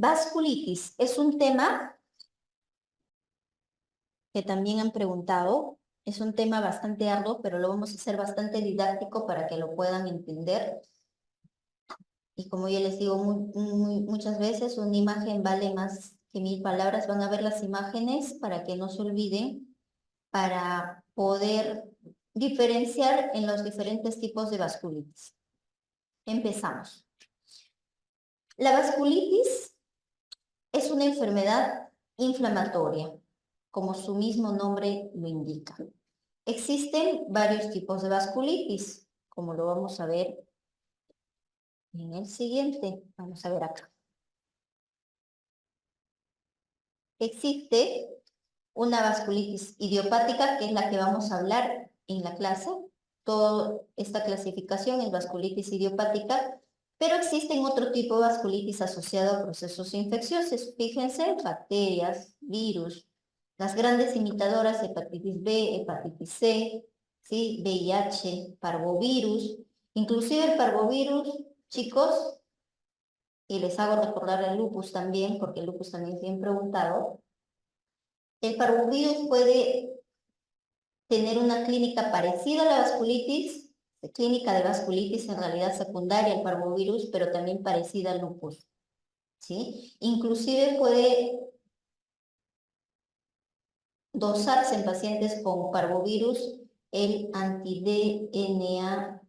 vasculitis es un tema que también han preguntado. Es un tema bastante arduo, pero lo vamos a hacer bastante didáctico para que lo puedan entender. Y como yo les digo muchas veces, una imagen vale más que 1000 palabras. Van a ver las imágenes para que no se olviden, para poder diferenciar en los diferentes tipos de vasculitis. Empezamos. La vasculitis es una enfermedad inflamatoria, como su mismo nombre lo indica. Existen varios tipos de vasculitis, como lo vamos a ver en el siguiente. Vamos a ver acá. Existe una vasculitis idiopática, que es la que vamos a hablar en la clase. Toda esta clasificación es vasculitis idiopática, pero existen otro tipo de vasculitis asociado a procesos infecciosos. Fíjense, bacterias, virus, las grandes imitadoras, hepatitis B, hepatitis C, ¿sí? VIH, parvovirus. Inclusive el parvovirus, chicos, y les hago recordar el lupus también, porque el lupus también se han preguntado. El parvovirus puede tener una clínica parecida a la vasculitis, clínica de vasculitis en realidad secundaria al parvovirus, pero también parecida al lupus, ¿sí? Inclusive puede dosarse en pacientes con parvovirus el anti-DNADS,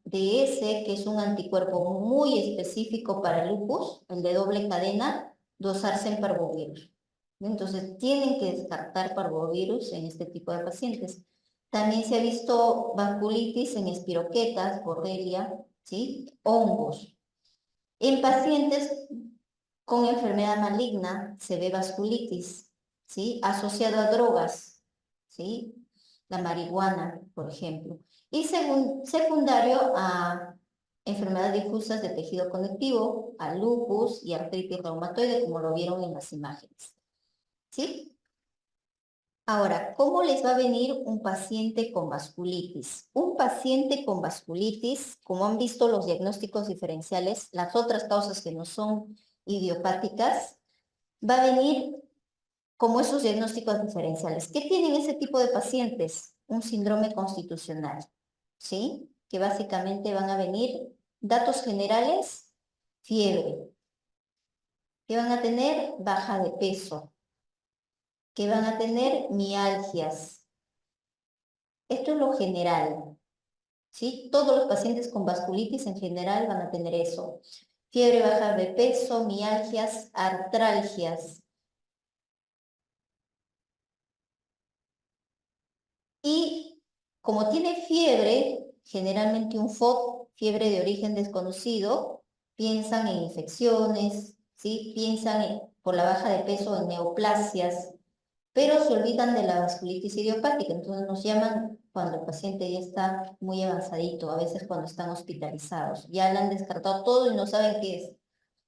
que es un anticuerpo muy específico para el lupus, el de doble cadena, dosarse en parvovirus. Entonces, tienen que descartar parvovirus en este tipo de pacientes. También se ha visto vasculitis en espiroquetas, borrelia, ¿sí? Hongos. En pacientes con enfermedad maligna se ve vasculitis, ¿sí? Asociado a drogas, ¿sí? La marihuana, por ejemplo. Y secundario a enfermedades difusas de tejido conectivo, a lupus y artritis reumatoide, como lo vieron en las imágenes, ¿sí? Ahora, ¿cómo les va a venir un paciente con vasculitis? Un paciente con vasculitis, como han visto los diagnósticos diferenciales, las otras causas que no son idiopáticas, va a venir como esos diagnósticos diferenciales. ¿Qué tienen ese tipo de pacientes? Un síndrome constitucional, ¿sí? Que básicamente van a venir datos generales, fiebre, que van a tener baja de peso, que van a tener mialgias. Esto es lo general, ¿sí? Todos los pacientes con vasculitis en general van a tener eso. Fiebre, baja de peso, mialgias, artralgias. Y como tiene fiebre, generalmente un FOD, fiebre de origen desconocido, piensan en infecciones, ¿sí? Piensan por la baja de peso en neoplasias, pero se olvidan de la vasculitis idiopática. Entonces nos llaman cuando el paciente ya está muy avanzadito, a veces cuando están hospitalizados. Ya le han descartado todo y no saben qué es.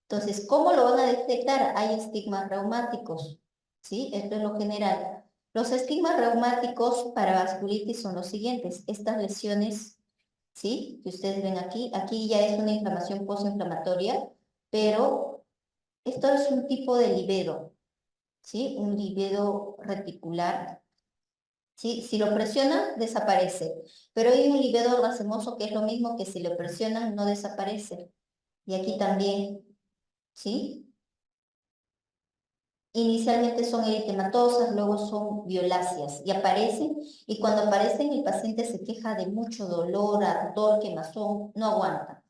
Entonces, ¿cómo lo van a detectar? Hay estigmas reumáticos, ¿sí? Esto es lo general. Los estigmas reumáticos para vasculitis son los siguientes. Estas lesiones, ¿sí? Que ustedes ven aquí. Aquí ya es una inflamación postinflamatoria, pero esto es un tipo de livedo, ¿sí? Un livedo reticular, ¿sí? Si lo presionan, desaparece. Pero hay un livedo racemoso que es lo mismo que si lo presionan, no desaparece. Y aquí también, ¿sí? Inicialmente son eritematosas, luego son violáceas y aparecen, y cuando aparecen el paciente se queja de mucho dolor, ardor, quemazón, no aguanta.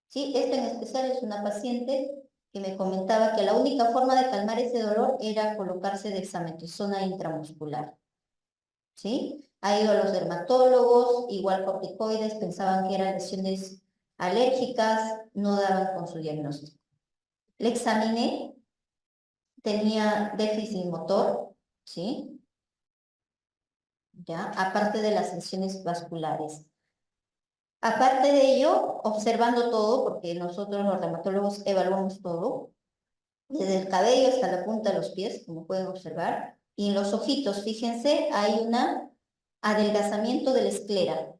¿Sí? Esta en especial es una paciente que me comentaba que la única forma de calmar ese dolor era colocarse dexametasona intramuscular. ¿Sí? Ha ido a los dermatólogos, igual corticoides, pensaban que eran lesiones alérgicas, no daban con su diagnóstico. Le examiné, tenía déficit motor, ¿sí? ¿Ya? Aparte de las lesiones vasculares. Aparte de ello, observando todo, porque nosotros los dermatólogos evaluamos todo, desde el cabello hasta la punta de los pies, como pueden observar, y en los ojitos, fíjense, hay un adelgazamiento de la esclera,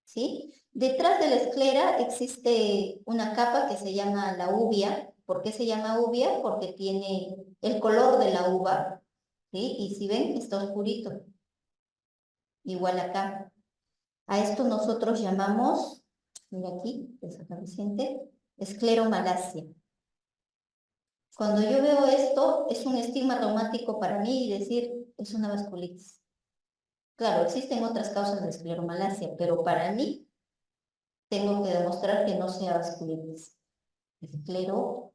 ¿sí? Detrás de la esclera existe una capa que se llama la uvea, ¿Por qué se llama uvia? Porque tiene el color de la uva, ¿sí? Y si ven, está oscurito. Igual acá. A esto nosotros llamamos, mira aquí, es acá reciente, escleromalacia. Cuando yo veo esto, es un estigma reumático para mí y decir, es una vasculitis. Claro, existen otras causas de escleromalacia, pero para mí tengo que demostrar que no sea vasculitis. Escleromalacia.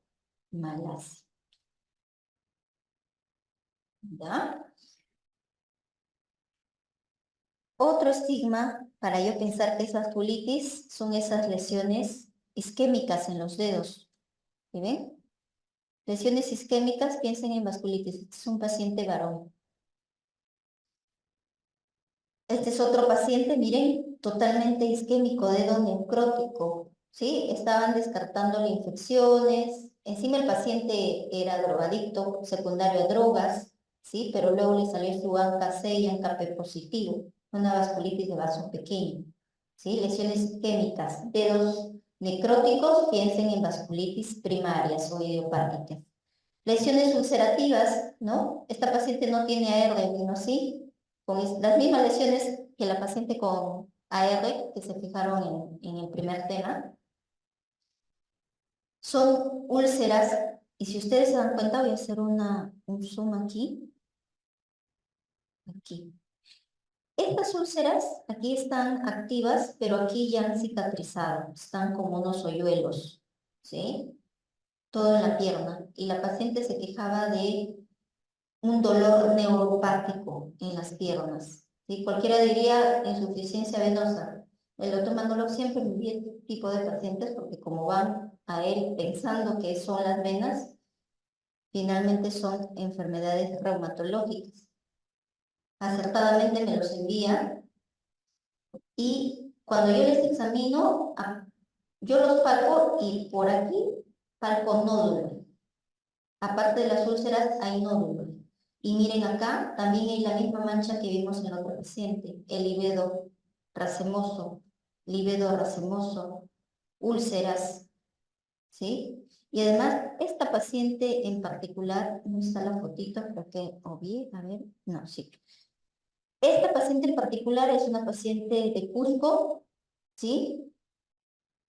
¿Ya? Otro estigma para yo pensar que es vasculitis son esas lesiones isquémicas en los dedos. ¿Sí ven? Lesiones isquémicas, piensen en vasculitis. Este es un paciente varón. Este es otro paciente, miren, totalmente isquémico, dedo necrótico, ¿sí? Estaban descartándole infecciones. Encima el paciente era drogadicto, secundario a drogas, ¿sí? Pero luego le salió su ANCA-C y ANCA-P positivo, una vasculitis de vaso pequeño, ¿sí? Lesiones isquémicas, dedos necróticos, piensen en vasculitis primarias o idiopáticas. Lesiones ulcerativas, ¿no? Esta paciente no tiene AR, ¿no? Sí, con las mismas lesiones que la paciente con AR, que se fijaron en el primer tema, son úlceras, y si ustedes se dan cuenta, voy a hacer un zoom aquí. Estas úlceras aquí están activas, pero aquí ya han cicatrizado, están como unos hoyuelos, ¿sí? Todo en la pierna, y la paciente se quejaba de un dolor neuropático en las piernas. ¿Sí? Cualquiera diría insuficiencia venosa. El doctor Manolo siempre me envía este tipo de pacientes porque como van a él pensando que son las venas, finalmente son enfermedades reumatológicas. Acertadamente me los envía y cuando yo les examino, yo los palpo y por aquí palpo nódulos. Aparte de las úlceras hay nódulos. Y miren acá, también hay la misma mancha que vimos en el otro paciente, el líbedo racemoso, úlceras, ¿sí? Y además, esta paciente en particular, no está la fotito, creo que obvié, a ver, no, sí. Esta paciente en particular es una paciente de Cusco, ¿sí?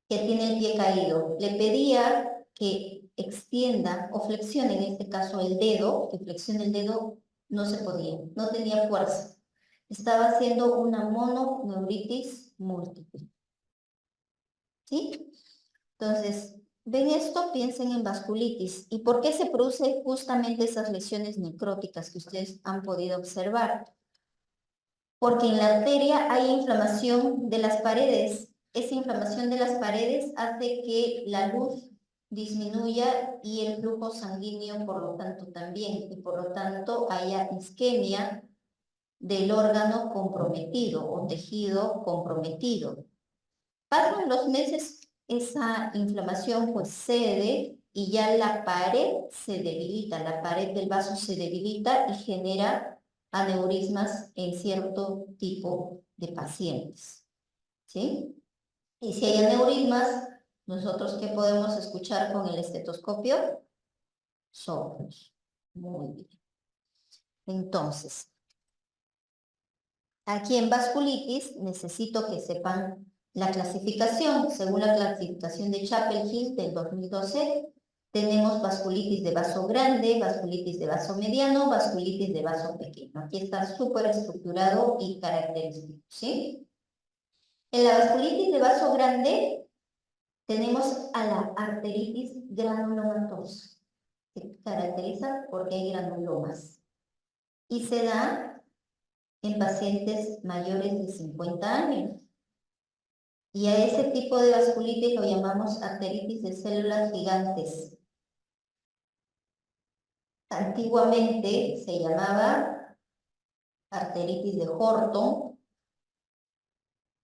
Que tiene el pie caído. Le pedía que extienda o flexione, en este caso el dedo, que flexione el dedo, no se podía, no tenía fuerza. Estaba haciendo una mononeuritis múltiple. ¿Sí? Entonces, ven esto, piensen en vasculitis. ¿Y por qué se producen justamente esas lesiones necróticas que ustedes han podido observar? Porque en la arteria hay inflamación de las paredes. Esa inflamación de las paredes hace que la luz disminuya y el flujo sanguíneo, por lo tanto, también. Y por lo tanto, haya isquemia del órgano comprometido o tejido comprometido. Pasan los meses, esa inflamación pues cede y ya la pared se debilita, la pared del vaso se debilita y genera aneurismas en cierto tipo de pacientes, ¿sí? Y si hay aneurismas, ¿nosotros qué podemos escuchar con el estetoscopio? Soplos. Muy bien. Entonces, aquí en vasculitis necesito que sepan la clasificación. Según la clasificación de Chapel-Hill del 2012, tenemos vasculitis de vaso grande, vasculitis de vaso mediano, vasculitis de vaso pequeño. Aquí está súper estructurado y característico, ¿sí? En la vasculitis de vaso grande tenemos a la arteritis granulomatosa. Se caracteriza porque hay granulomas. Y se da en pacientes mayores de 50 años. Y a ese tipo de vasculitis lo llamamos arteritis de células gigantes. Antiguamente se llamaba arteritis de Horton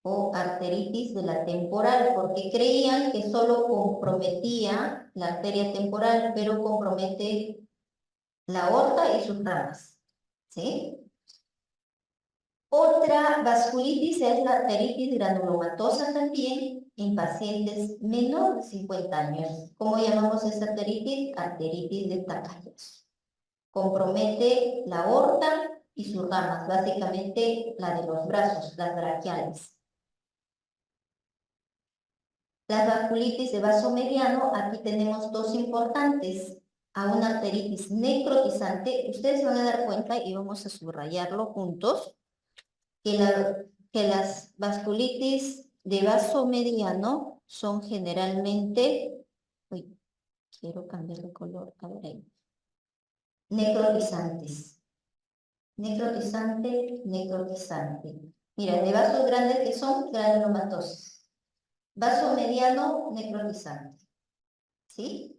o arteritis de la temporal, porque creían que solo comprometía la arteria temporal, pero compromete la aorta y sus ramas, ¿sí? Otra vasculitis es la arteritis granulomatosa también, en pacientes menor de 50 años. ¿Cómo llamamos esta arteritis? Arteritis de Takayasu. Compromete la aorta y sus ramas, básicamente la de los brazos, las braquiales. Las vasculitis de vaso mediano, aquí tenemos dos importantes. A una arteritis necrotizante, ustedes se van a dar cuenta y vamos a subrayarlo juntos, que las vasculitis de vaso mediano son generalmente, uy, quiero cambiar de color, a ver ahí, necrotizantes. Necrotizante, necrotizante. Mira, de vasos grandes que son granulomatosis. Vaso mediano, necrotizante. ¿Sí?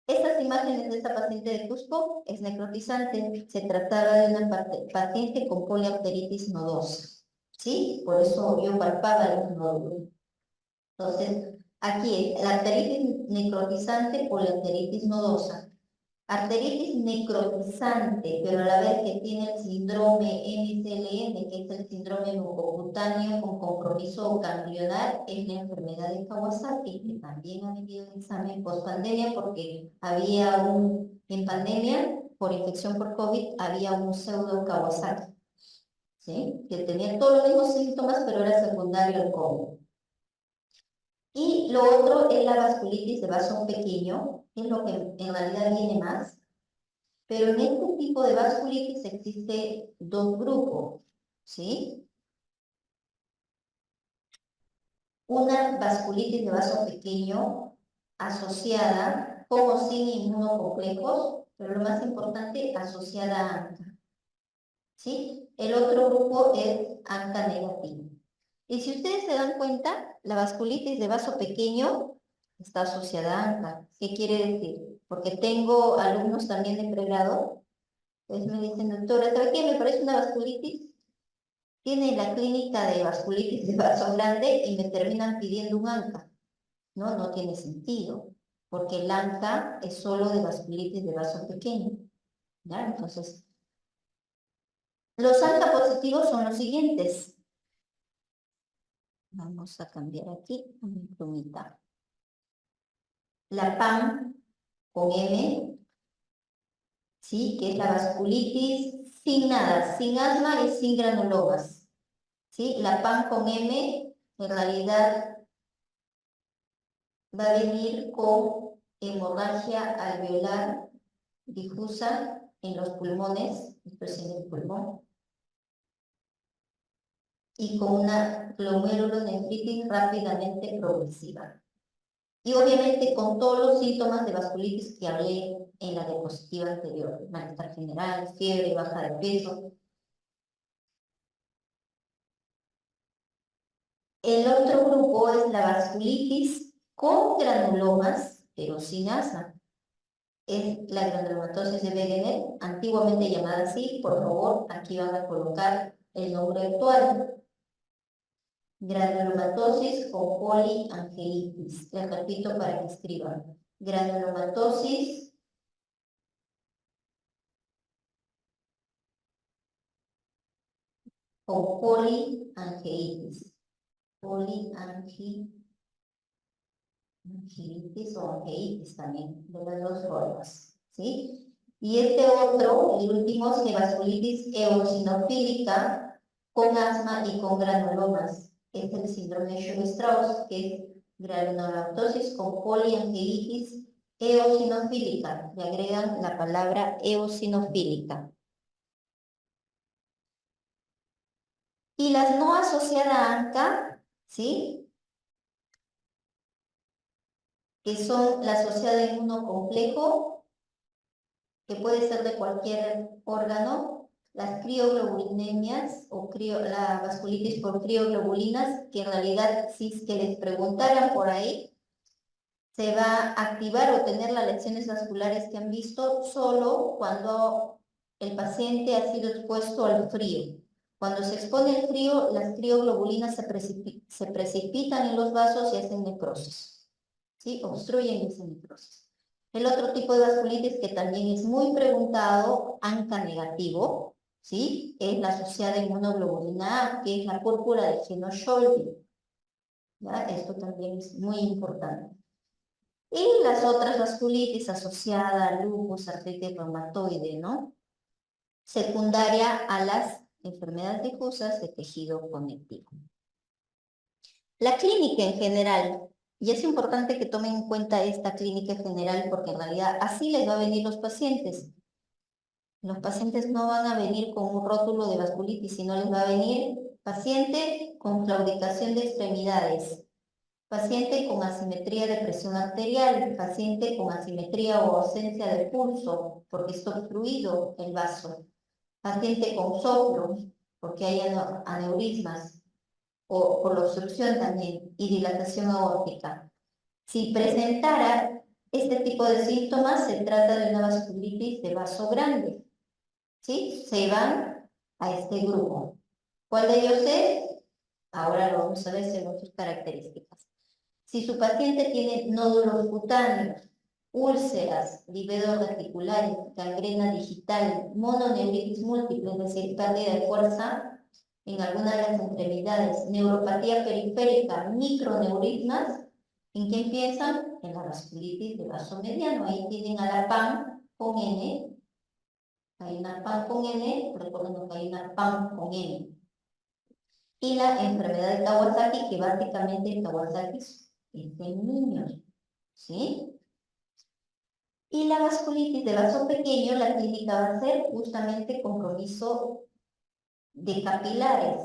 Estas imágenes de esta paciente de Cusco es necrotizante. Se trataba de una paciente con poliarteritis nodosa. ¿Sí? Por eso yo palpaba los nódulos. Entonces, aquí es la arteritis necrotizante, poliarteritis nodosa. Arteritis necrotizante, pero a la vez que tiene el síndrome MCLN, que es el síndrome mucocutáneo con compromiso ganglionar, es la enfermedad de Kawasaki, que también ha venido en examen post-pandemia porque en pandemia, por infección por COVID, había un pseudo Kawasaki, ¿sí? Que tenía todos los mismos síntomas, pero era secundario al COVID. Y lo otro es la vasculitis de vaso pequeño, que es lo que en realidad viene más. Pero en este tipo de vasculitis existe dos grupos, ¿sí? Una vasculitis de vaso pequeño asociada con o sin inmunocomplejos, pero lo más importante, asociada a ANCA, ¿sí? El otro grupo es ANCA negativo. Y si ustedes se dan cuenta, la vasculitis de vaso pequeño está asociada a ANCA. ¿Qué quiere decir? Porque tengo alumnos también de pregrado. Entonces me dicen, doctora, ¿sabe qué? Me parece una vasculitis. Tiene la clínica de vasculitis de vaso grande y me terminan pidiendo un ANCA. No, no tiene sentido, porque el ANCA es solo de vasculitis de vaso pequeño. ¿Ya? Entonces, los ANCA positivos son los siguientes. Vamos a cambiar aquí a mi plumita. La PAN con M, ¿sí? Que es la vasculitis sin nada, sin asma y sin granulomas. ¿Sí? La PAN con M, en realidad, va a venir con hemorragia alveolar difusa en los pulmones, expresión del pulmón, y con una glomerulonefritis rápidamente progresiva. Y obviamente con todos los síntomas de vasculitis que hablé en la diapositiva anterior, malestar general, fiebre, baja de peso. El otro grupo es la vasculitis con granulomas, pero sin asma. Es la granulomatosis de Wegener, antiguamente llamada así. Por favor, aquí van a colocar el nombre actual. Granulomatosis con poliangelitis. Les repito para que escriban. Granulomatosis con poliangelitis. Poliangelitis o angelitis también, de las dos formas, ¿sí? Y este otro, el último, es vasculitis eosinofílica con asma y con granulomas. Es el síndrome de Sjögren-Strauss, que es granulomatosis con poliangelitis eosinofílica. Le agregan la palabra eosinofílica. Y las no asociadas a ANCA, ¿sí? Que son la asociada inmunocomplejo, que puede ser de cualquier órgano, las crioglobulinemias o la vasculitis por crioglobulinas, que en realidad, si es que les preguntaran por ahí, se va a activar o tener las lesiones vasculares que han visto solo cuando el paciente ha sido expuesto al frío. Cuando se expone al frío, las crioglobulinas se precipitan en los vasos y hacen necrosis, ¿sí? Obstruyen esa necrosis. El otro tipo de vasculitis que también es muy preguntado, ANCA negativo, ¿sí? Es la asociada inmunoglobulina A, que es la púrpura de Heno-Scholby. ¿ya? Esto también es muy importante. Y las otras vasculitis asociada a lupus, artritis reumatoide, ¿no? Secundaria a las enfermedades difusas de tejido conectivo. La clínica en general, y es importante que tomen en cuenta esta clínica en general porque en realidad así les va a venir los pacientes. Los pacientes no van a venir con un rótulo de vasculitis, sino les va a venir paciente con claudicación de extremidades, paciente con asimetría de presión arterial, paciente con asimetría o ausencia de pulso, porque está obstruido el vaso, paciente con soplo, porque hay aneurismas, o por la obstrucción también, y dilatación aórtica. Si presentara este tipo de síntomas, se trata de una vasculitis de vaso grande, ¿sí? Se van a este grupo. ¿Cuál de ellos es? Ahora lo vamos a ver según sus características. Si su paciente tiene nódulos cutáneos, úlceras, livedos reticulares, gangrena digital, mononeuritis múltiple, es decir, pérdida de fuerza en alguna de las extremidades, neuropatía periférica, microneurismas, ¿en qué empiezan? En la vasculitis de vaso mediano. Ahí tienen a la PAN con N. Hay una PAN con N, recuerden que hay una PAN con N. Y la enfermedad de Kawasaki, que básicamente el Kawasaki es en niños, ¿sí? Y la vasculitis de vaso pequeño, la clínica va a ser justamente compromiso de capilares,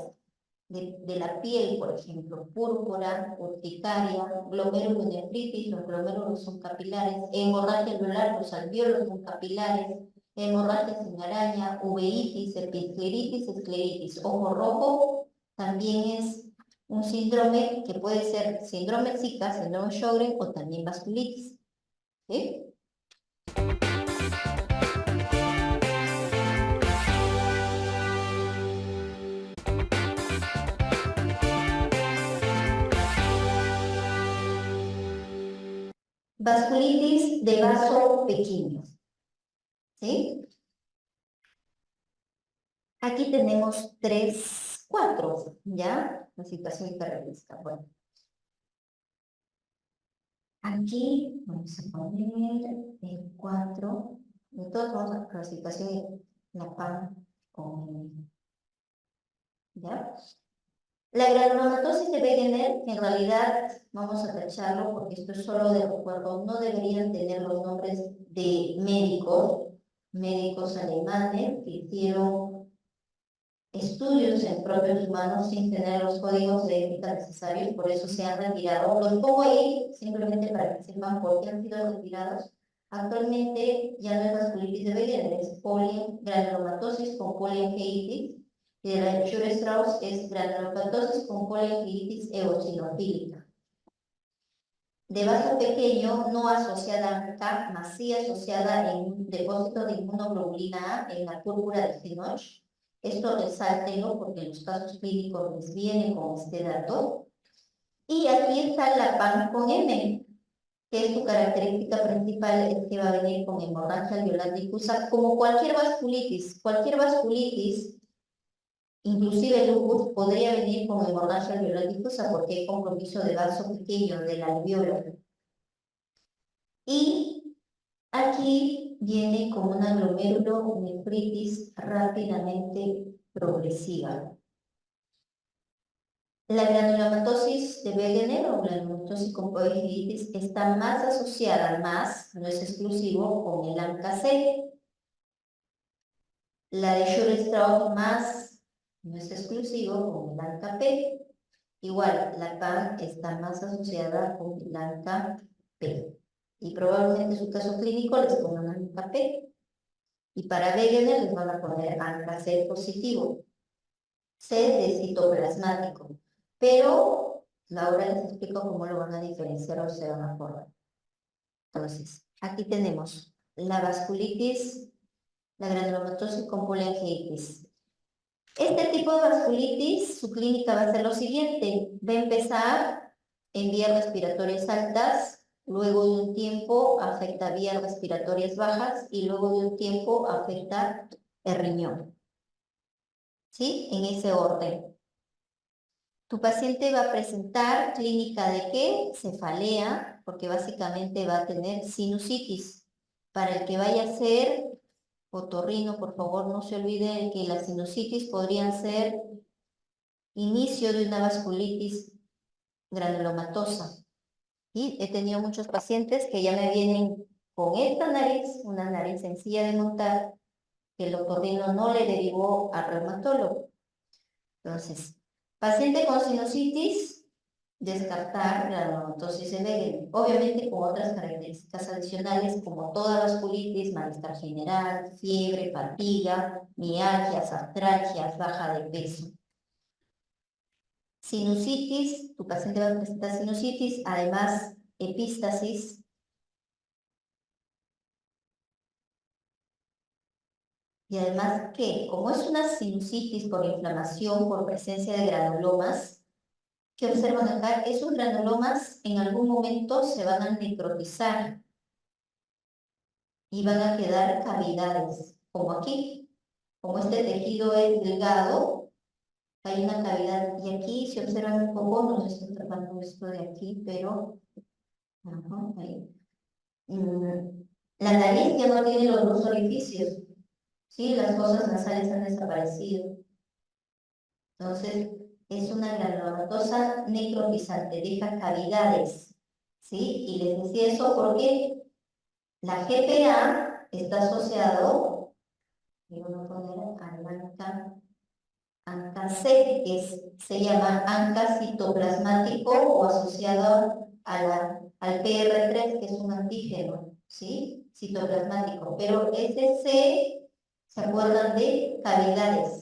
de la piel, por ejemplo, púrpura, urticaria, glomerulonefritis, los glomérulos son capilares, hemorragia alveolar, los alvéolos son capilares, hemorragia sin araña, uveitis, episcleritis, escleritis, ojo rojo, también es un síndrome que puede ser síndrome Zika, síndrome Sjögren o también vasculitis. ¿Sí? Vasculitis de vaso pequeño. ¿Sí? Aquí tenemos 3, 4, ¿ya? La situación característica. Bueno, aquí vamos a poner el 4. De todos vamos a clasificación la PAN con, ¿ya? La granulomatosis de Wegener, en realidad vamos a tacharlo porque esto es solo de recuerdo, no deberían tener los nombres de médicos alemanes que hicieron estudios en propios humanos sin tener los códigos de ética necesarios, por eso se han retirado. Los pongo ahí simplemente para que sepan por qué han sido retirados. Actualmente ya no es vasculitis de Wegener, es granulomatosis con poliangiitis, y de la Shure-Strauss es granulomatosis con poliangiitis eosinofílica. De vaso pequeño, no asociada a ANCA, más sí asociada en un depósito de inmunoglobulina A en la púrpura de Finoch. Esto resáltenlo porque en los casos clínicos les viene con este dato. Y aquí está la PAN con M, que es su característica principal, es que va a venir con hemorragia alveolar difusa, como cualquier vasculitis. Cualquier vasculitis, inclusive el lupus, podría venir con hemorragia alveolar difusa porque hay compromiso de vaso pequeño del alveolo. Y aquí viene con una glomerulonefritis rápidamente progresiva. La granulomatosis de Wegener o granulomatosis con poliangiitis está más asociada, no es exclusivo, con el ANCA-C. La de Shure-Strauss más, no es exclusivo, con el ANCA-P. Igual, la PAN está más asociada con el ANCA-P. Y probablemente en su caso clínico les pongan ANCA-P. Y para Wegener les van a poner ANCA-C positivo. C de citoplasmático. Pero ahora les explico cómo lo van a diferenciar o se van a acordar. Entonces, aquí tenemos la vasculitis, la granulomatosis con poliangiitis. Este tipo de vasculitis, su clínica va a ser lo siguiente. Va a empezar en vías respiratorias altas, luego de un tiempo afecta vías respiratorias bajas y luego de un tiempo afecta el riñón. ¿Sí? En ese orden. Tu paciente va a presentar clínica de qué? Cefalea, porque básicamente va a tener sinusitis. Para el que vaya a ser otorrino, por favor, no se olvide que las sinusitis podrían ser inicio de una vasculitis granulomatosa. Y he tenido muchos pacientes que ya me vienen con esta nariz, una nariz sencilla de montar, que el otorrino no le derivó al reumatólogo. Entonces, paciente con sinusitis, descartar granulomatosis de Wegener, obviamente con otras características adicionales como toda vasculitis, malestar general, fiebre, fatiga, mialgias, artralgias, baja de peso. Sinusitis, tu paciente va a presentar sinusitis, además epístasis. Y además que, como es una sinusitis por inflamación, por presencia de granulomas, ¿qué observan acá? Esos granulomas en algún momento se van a necrotizar y van a quedar cavidades, como aquí. Como este tejido es delgado, hay una cavidad. Y aquí, si observan un poco, no se está tratando esto de aquí, pero... Ajá, ahí. La nariz ya no tiene los dos orificios, ¿sí? Las fosas nasales han desaparecido. Entonces, es una granulomatosa necrotizante, deja cavidades, ¿sí? Y les decía eso porque la GPA está asociado, voy a poner al ANCA-C, que se llama ANCA citoplasmático o asociado al PR3, que es un antígeno, ¿sí? Citoplasmático. Pero ese C, ¿se acuerdan de cavidades?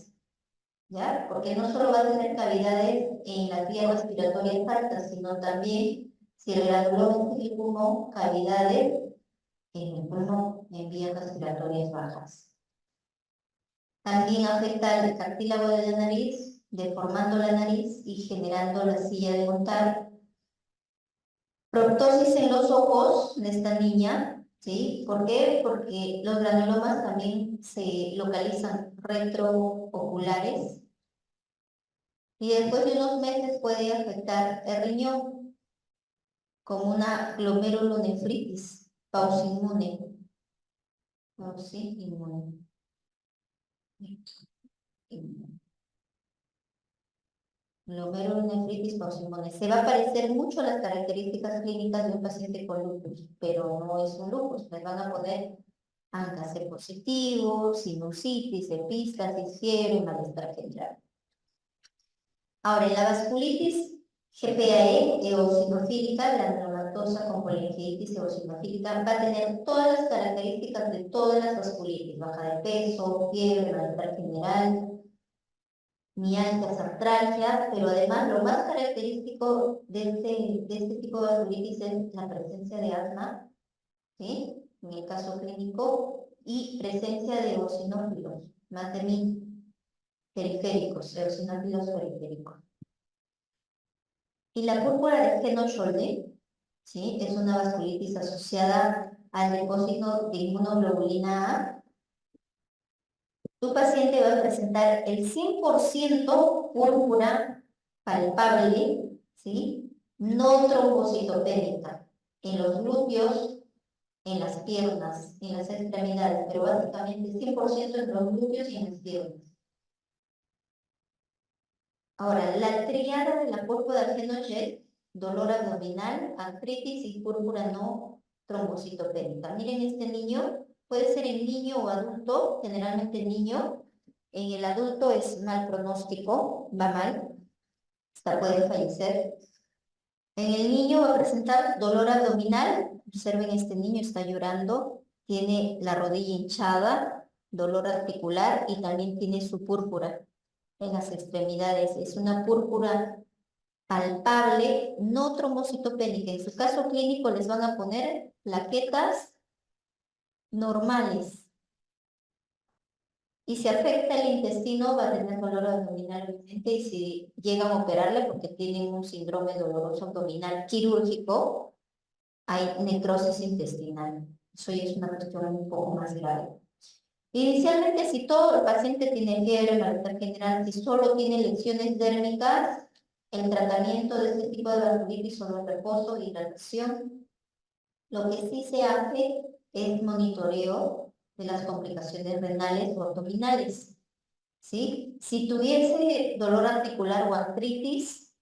¿Ya? Porque no solo va a tener cavidades en las vías respiratorias altas, sino también, si el granuloma es el pulmón, cavidades en el pulmón, en vías respiratorias bajas. También afecta el cartílago de la nariz, deformando la nariz y generando la silla de montar. Proptosis en los ojos de esta niña, ¿sí? ¿Por qué? Porque los granulomas también se localizan retrooculares y después de unos meses puede afectar el riñón como una glomerulonefritis pauciinmune. Pauciinmune. Glomerulonefritis pauciinmune. Se va a parecer mucho a las características clínicas de un paciente con lupus, pero no es un lupus. Les van a poner ANCA-C positivo, sinusitis, epístasis, fiebre, malestar general. Ahora, en la vasculitis GPAE eosinofílica, granulomatosa con polingiitis eosinofílica, va a tener todas las características de todas las vasculitis: baja de peso, fiebre, malestar general, mialgias, artralgias, pero además lo más característico de este tipo de vasculitis es la presencia de asma, ¿sí? En el caso clínico, y presencia de eosinófilos, más de 1000 periféricos, eosinófilos periféricos. Y la púrpura de Henoch-Schönlein, ¿sí? Es una vasculitis asociada al depósito de inmunoglobulina A. Tu paciente va a presentar el 100% púrpura palpable, ¿sí? No trombocitopénica, en los glúteos, en las piernas, en las extremidades, pero básicamente 100% en los glúteos y en las piernas. Ahora, la triada de la púrpura de Henoch-Schönlein, dolor abdominal, artritis y púrpura no trombocitopénica. Miren este niño, puede ser en niño o adulto, generalmente niño. En el adulto es mal pronóstico, va mal, hasta puede fallecer. En el niño va a presentar dolor abdominal. Observen, este niño está llorando, tiene la rodilla hinchada, dolor articular y también tiene su púrpura en las extremidades. Es una púrpura palpable, no trombocitopénica. En su caso clínico les van a poner plaquetas normales. Y si afecta el intestino, va a tener dolor abdominal, obviamente, y si llegan a operarle porque tienen un síndrome doloroso abdominal quirúrgico, hay necrosis intestinal. Eso ya es una cuestión un poco más grave. Inicialmente, si todo el paciente tiene fiebre, malestar general, si solo tiene lesiones dérmicas, el tratamiento de este tipo de vasculitis son el reposo e hidratación. Lo que sí se hace es monitoreo de las complicaciones renales o abdominales, ¿sí? Si tuviese dolor articular o artritis,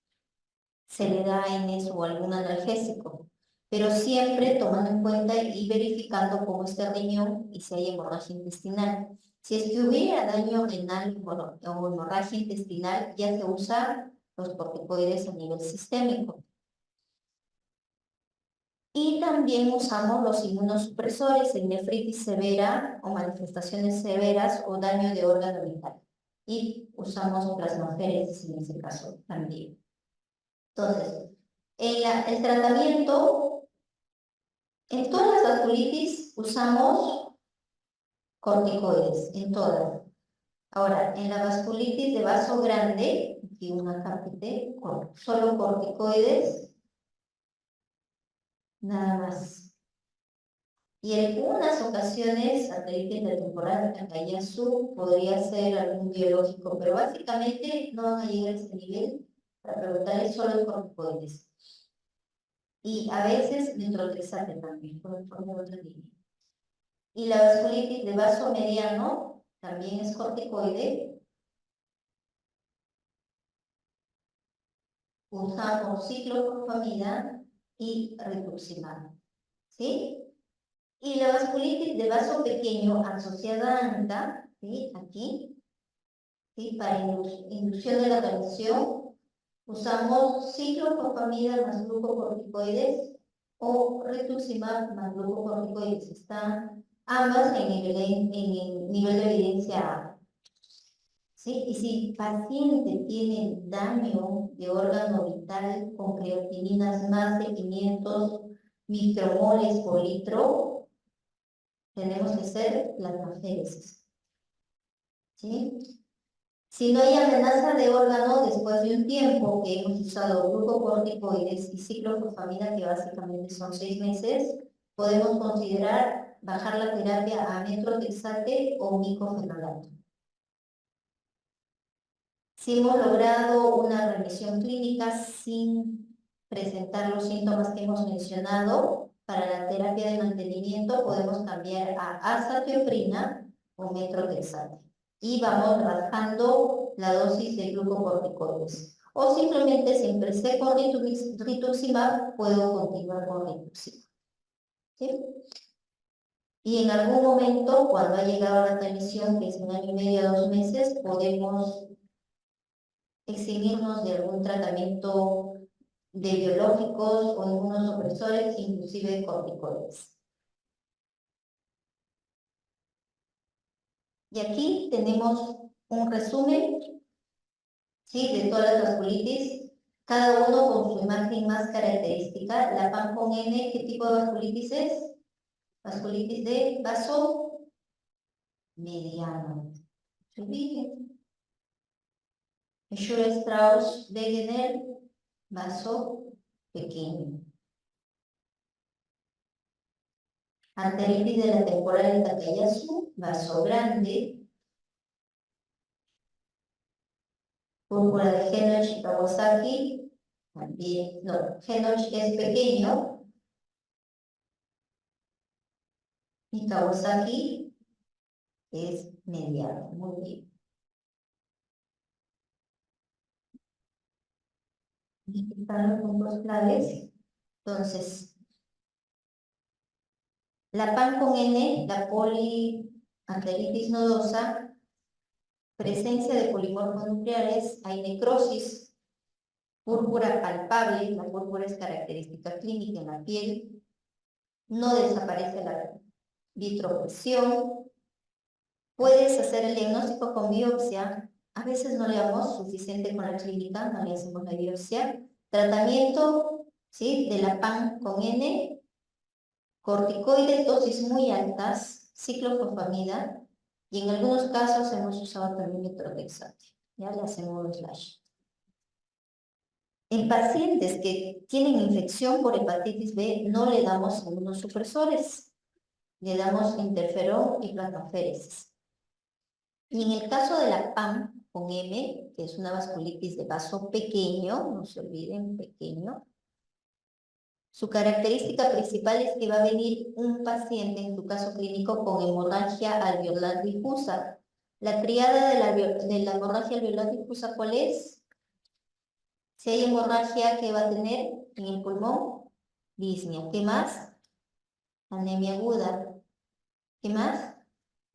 se le da ANS o algún analgésico, pero siempre tomando en cuenta y verificando cómo está el riñón y si hay hemorragia intestinal. Si es que hubiera daño renal o hemorragia intestinal, ya se usan los corticoides a nivel sistémico. Y también usamos los inmunosupresores en nefritis severa o manifestaciones severas o daño de órgano vital. Y usamos plasmaféresis en ese caso también. Entonces, el tratamiento, en todas las vasculitis usamos corticoides, en todas. Ahora, en la vasculitis de vaso grande, aquí una cápite, solo corticoides, nada más. Y en algunas ocasiones, artritis de temporal de Takayasu podría ser algún biológico, pero básicamente no van a llegar a ese nivel para preguntarle solo el corticoides. Y a veces metrotexate también, por otra línea. Y la vasculitis de vaso mediano también es corticoide. Usamos ciclophosphamida y rituximab, ¿sí? Y la vasculitis de vaso pequeño asociada a ANCA, ¿sí? Aquí, ¿sí? Para inducción de la calcium, usamos ciclophosphamida más glucocorticoides o rituximab más glucocorticoides. Están ambas en el nivel de evidencia A. ¿Sí? Y si el paciente tiene daño de órgano vital con creatininas más de 500 micromoles por litro, tenemos que hacer plasmaféresis. ¿Sí? Si no hay amenaza de órgano después de un tiempo que hemos usado glucocorticoides y ciclofosfamida, que básicamente son 6 meses, podemos considerar bajar la terapia a metrotexate o micofenolato. Si hemos logrado una remisión clínica sin presentar los síntomas que hemos mencionado, para la terapia de mantenimiento podemos cambiar a azatioprina o metrotexate. Y vamos bajando la dosis de glucocorticoides. O simplemente si empecé con rituximab, puedo continuar con rituximab. ¿Sí? Y en algún momento, cuando ha llegado la remisión, que es 1 año y medio a 2 meses, podemos eximirnos de algún tratamiento de biológicos o inmunosupresores, inclusive corticoides. Y aquí tenemos un resumen, ¿sí? De todas las vasculitis, cada uno con su imagen más característica. La PAN con N, ¿qué tipo de vasculitis es? Vasculitis de vaso mediano. Schur-Strauss-Wegener, vaso pequeño. Arteritis de la temporal de Takayasu, vaso grande. Púrpura de Henoch y Kawasaki, también, no, Henoch es pequeño. Y Kawasaki es mediano, muy bien. Y están los puntos claves. Entonces, la PAN con N, la poliarteritis nodosa, presencia de polimorfos nucleares, hay necrosis, púrpura palpable, la púrpura es característica clínica en la piel, no desaparece la vitropresión, puedes hacer el diagnóstico con biopsia, a veces no le damos suficiente con la clínica, no le hacemos la biopsia, tratamiento, ¿sí? De la PAN con N, corticoides, dosis muy altas, ciclofosfamida, y en algunos casos hemos usado también metrotexate. Ya le hacemos un slash. En pacientes que tienen infección por hepatitis B, no le damos inmunosupresores, le damos interferón y plasmaféresis. Y en el caso de la PAM, con M, que es una vasculitis de vaso pequeño, no se olviden, pequeño. Su característica principal es que va a venir un paciente, en tu caso clínico, con hemorragia alveolar difusa. La triada de la hemorragia alveolar difusa, ¿cuál es? Si hay hemorragia, ¿qué va a tener en el pulmón? Disnea. ¿Qué más? Anemia aguda. ¿Qué más?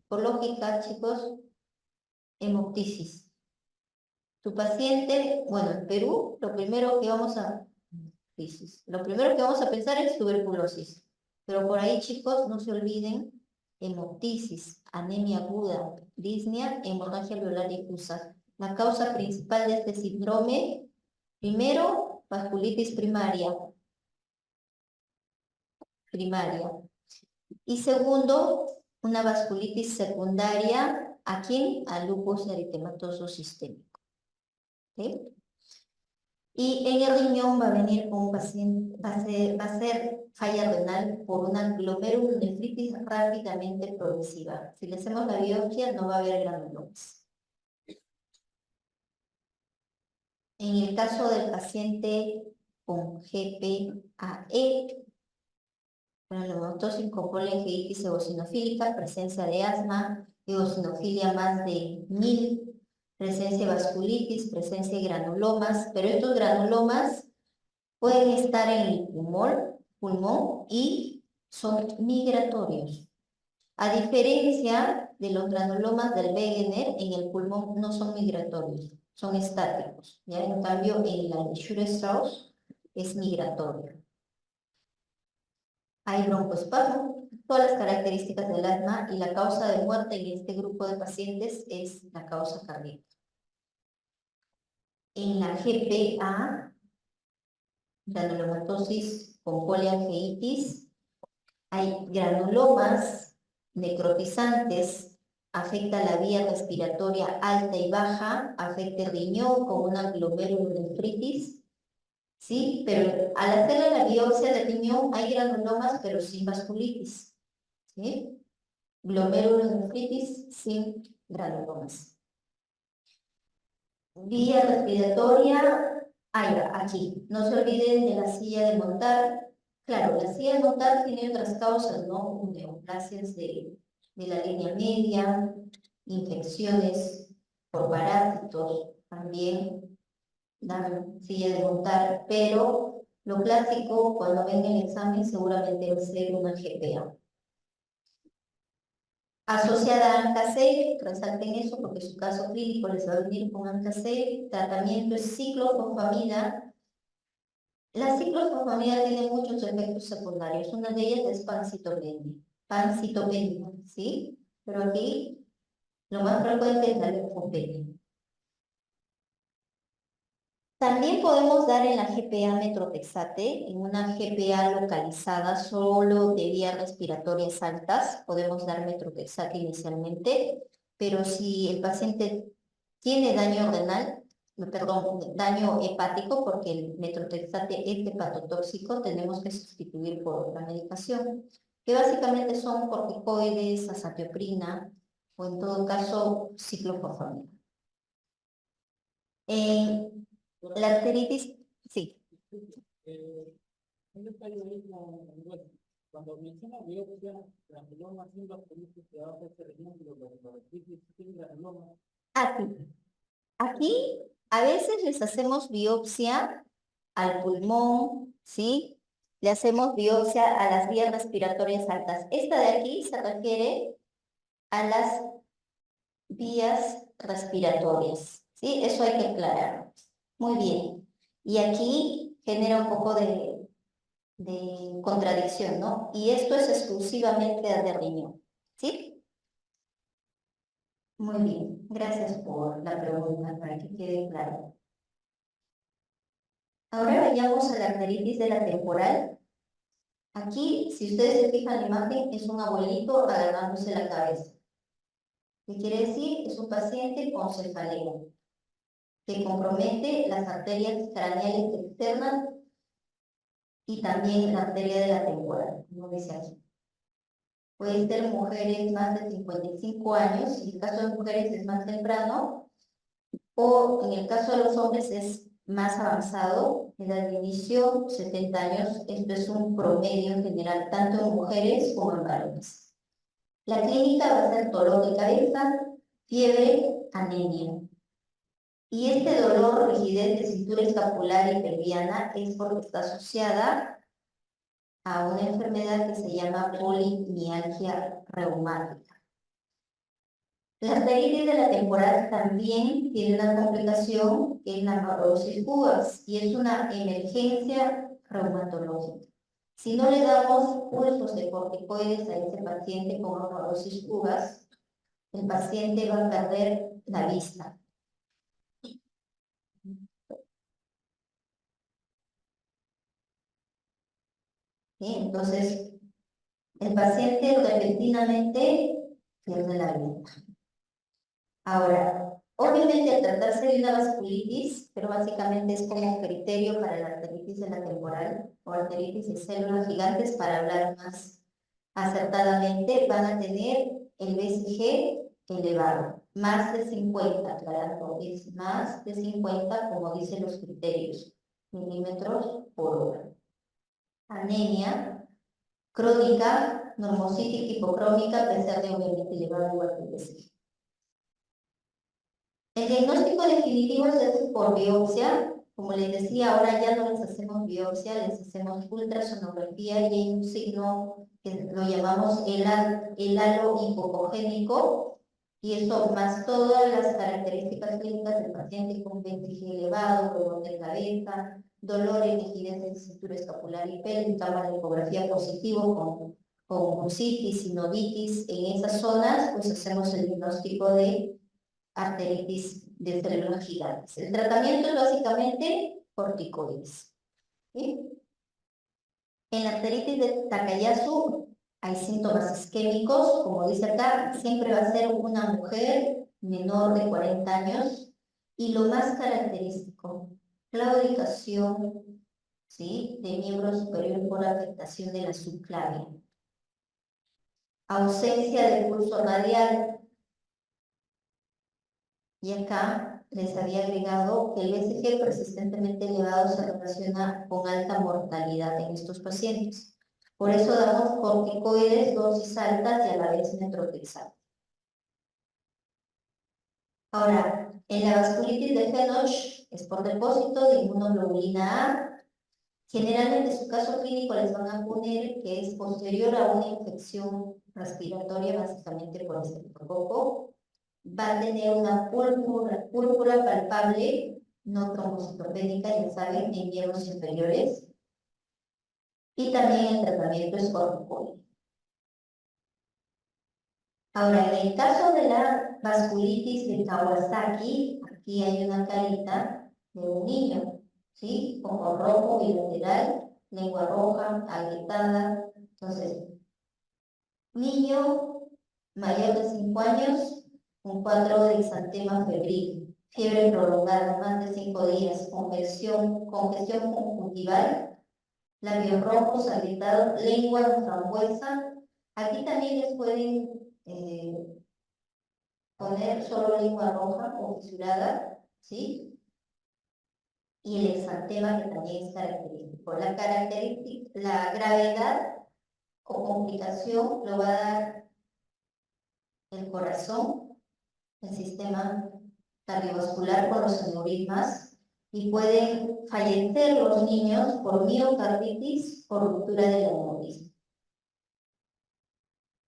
Por lógica, chicos, hemoptisis. Tu paciente, bueno, en Perú, lo primero que vamos a pensar es tuberculosis. Pero por ahí, chicos, no se olviden hemoptisis, anemia aguda, disnea, hemorragia alveolar difusa. La causa principal de este síndrome, primero, vasculitis primaria. Y segundo, una vasculitis secundaria, ¿a quién? Al lupus eritematoso sistémico. ¿Sí? Y en el riñón va a venir un paciente, va a ser falla renal por una glomerulonefritis rápidamente progresiva. Si le hacemos la biopsia, no va a haber granulomas. En el caso del paciente con GPAE, granulomatous con polengeitis eosinofílica, presencia de asma, eosinofilia más de 1000, presencia de vasculitis, presencia de granulomas, pero estos granulomas pueden estar en el pulmón y son migratorios. A diferencia de los granulomas del Wegener, en el pulmón no son migratorios, son estáticos. ¿Ya? En cambio, en la de Shure-Strauss es migratorio. Hay broncoespasmo, todas las características del asma y la causa de muerte en este grupo de pacientes es la causa cardíaca. En la GPA, granulomatosis con poliangeitis, hay granulomas necrotizantes, afecta la vía respiratoria alta y baja, afecta el riñón con una glomerulonefritis, ¿sí? Pero al hacerle la biopsia del riñón hay granulomas pero sin vasculitis, ¿sí? Glomerulonefritis sin granulomas. Vía respiratoria, aquí. No se olviden de la silla de montar. Claro, la silla de montar tiene otras causas, ¿no? Neoplasias de la línea media, infecciones por parásitos, también dan silla de montar, pero lo clásico cuando ven el examen seguramente va a ser una GPA. Asociada a ANCA-6, resalten eso porque su caso clínico les va a venir con ANCA-6, tratamiento es ciclofosfamida. La ciclofosfamida tiene muchos efectos secundarios, una de ellas es pancitopenia, ¿sí? Pero aquí lo más frecuente es la leucopenia. También podemos dar en la GPA metrotexate, en una GPA localizada solo de vías respiratorias altas, podemos dar metrotexate inicialmente, pero si el paciente tiene daño renal, perdón, daño hepático, porque el metrotexate es hepatotóxico, tenemos que sustituir por otra medicación, que básicamente son corticoides, azatioprina, o en todo caso, ciclofosfamida. La arteritis, sí. Cuando menciona biopsia, granuloma, Aquí a veces les hacemos biopsia al pulmón, ¿sí? Le hacemos biopsia a las vías respiratorias altas. Esta de aquí se refiere a las vías respiratorias, ¿sí? Eso hay que aclarar. Muy bien. Y aquí genera un poco de contradicción, ¿no? Y esto es exclusivamente de riñón, ¿sí? Muy bien. Gracias por la pregunta, para que quede claro. Ahora vayamos a la arteritis de la temporal. Aquí, si ustedes se fijan en la imagen, es un abuelito agarrándose la cabeza. ¿Qué quiere decir? Es un paciente con cefalea, que compromete las arterias craneales externas y también la arteria de la temporal, como dice aquí. Pueden ser mujeres más de 55 años, y en el caso de mujeres es más temprano, o en el caso de los hombres es más avanzado, edad de inicio 70 años, esto es un promedio en general, tanto en mujeres como en varones. La clínica va a ser dolor de cabeza, fiebre, anemia. Y este dolor, rigidez de cintura escapular y pelviana es porque está asociada a una enfermedad que se llama polimialgia reumática. La arteritis de la temporal también tiene una complicación que es la neurosis pubis y es una emergencia reumatológica. Si no le damos pulsos de corticoides a este paciente con neurosis pubis, el paciente va a perder la vista. ¿Sí? Entonces, el paciente repentinamente pierde la vista. Ahora, obviamente al tratarse de una vasculitis, pero básicamente es como criterio para la arteritis de la temporal o arteritis de células gigantes, para hablar más acertadamente, van a tener el BCG elevado, más de 50, claro, es más de 50 como dicen los criterios, milímetros por hora. Anemia crónica, normocitic hipocrómica, PCR de obviamente elevado igual que el BCG. El diagnóstico definitivo se hace por biopsia. Como les decía, ahora ya no les hacemos biopsia, les hacemos ultrasonografía y hay un signo que lo llamamos el halo hipocogénico, y eso más todas las características clínicas del paciente con BCG elevado, dolor de cabeza, dolor en rigidez de cintura escapular y pélvica, una ecografía positivo con bursitis, sinovitis. En esas zonas, pues hacemos el diagnóstico de arteritis de células gigantes. El tratamiento es básicamente corticoides. ¿Sí? En la arteritis de Takayasu hay síntomas isquémicos, como dice acá, siempre va a ser una mujer menor de 40 años, y lo más característico, claudicación, ¿sí?, de miembro superior por afectación de la subclavia, ausencia de pulso radial. Y acá les había agregado que el BCG persistentemente elevado se relaciona con alta mortalidad en estos pacientes. Por eso damos corticoides, dosis altas y a la vez metrotexato. Ahora, en la vasculitis de Henoch es por depósito de inmunoglobulina A. Generalmente su caso clínico les van a poner que es posterior a una infección respiratoria, básicamente por estreptococo. Va a tener una púrpura palpable, no trombocitopénica, ya saben, en miembros inferiores. Y también el tratamiento es corticoide. Ahora, en el caso de la vasculitis de Kawasaki, aquí hay una carita de un niño, ¿sí? Ojo rojo bilateral, lengua roja, agrietada. Entonces, niño mayor de 5 años, un cuadro de exantema febril, fiebre prolongada, más de 5 días, congestión conjuntival, labios rojos, agrietados, lengua frambuesa. Aquí también les pueden poner solo lengua roja o fisurada, ¿sí? Y el exantema, que también es característico. La gravedad o complicación lo va a dar el corazón, el sistema cardiovascular con los aneurismas, y pueden fallecer los niños por miocarditis o ruptura del aneurisma.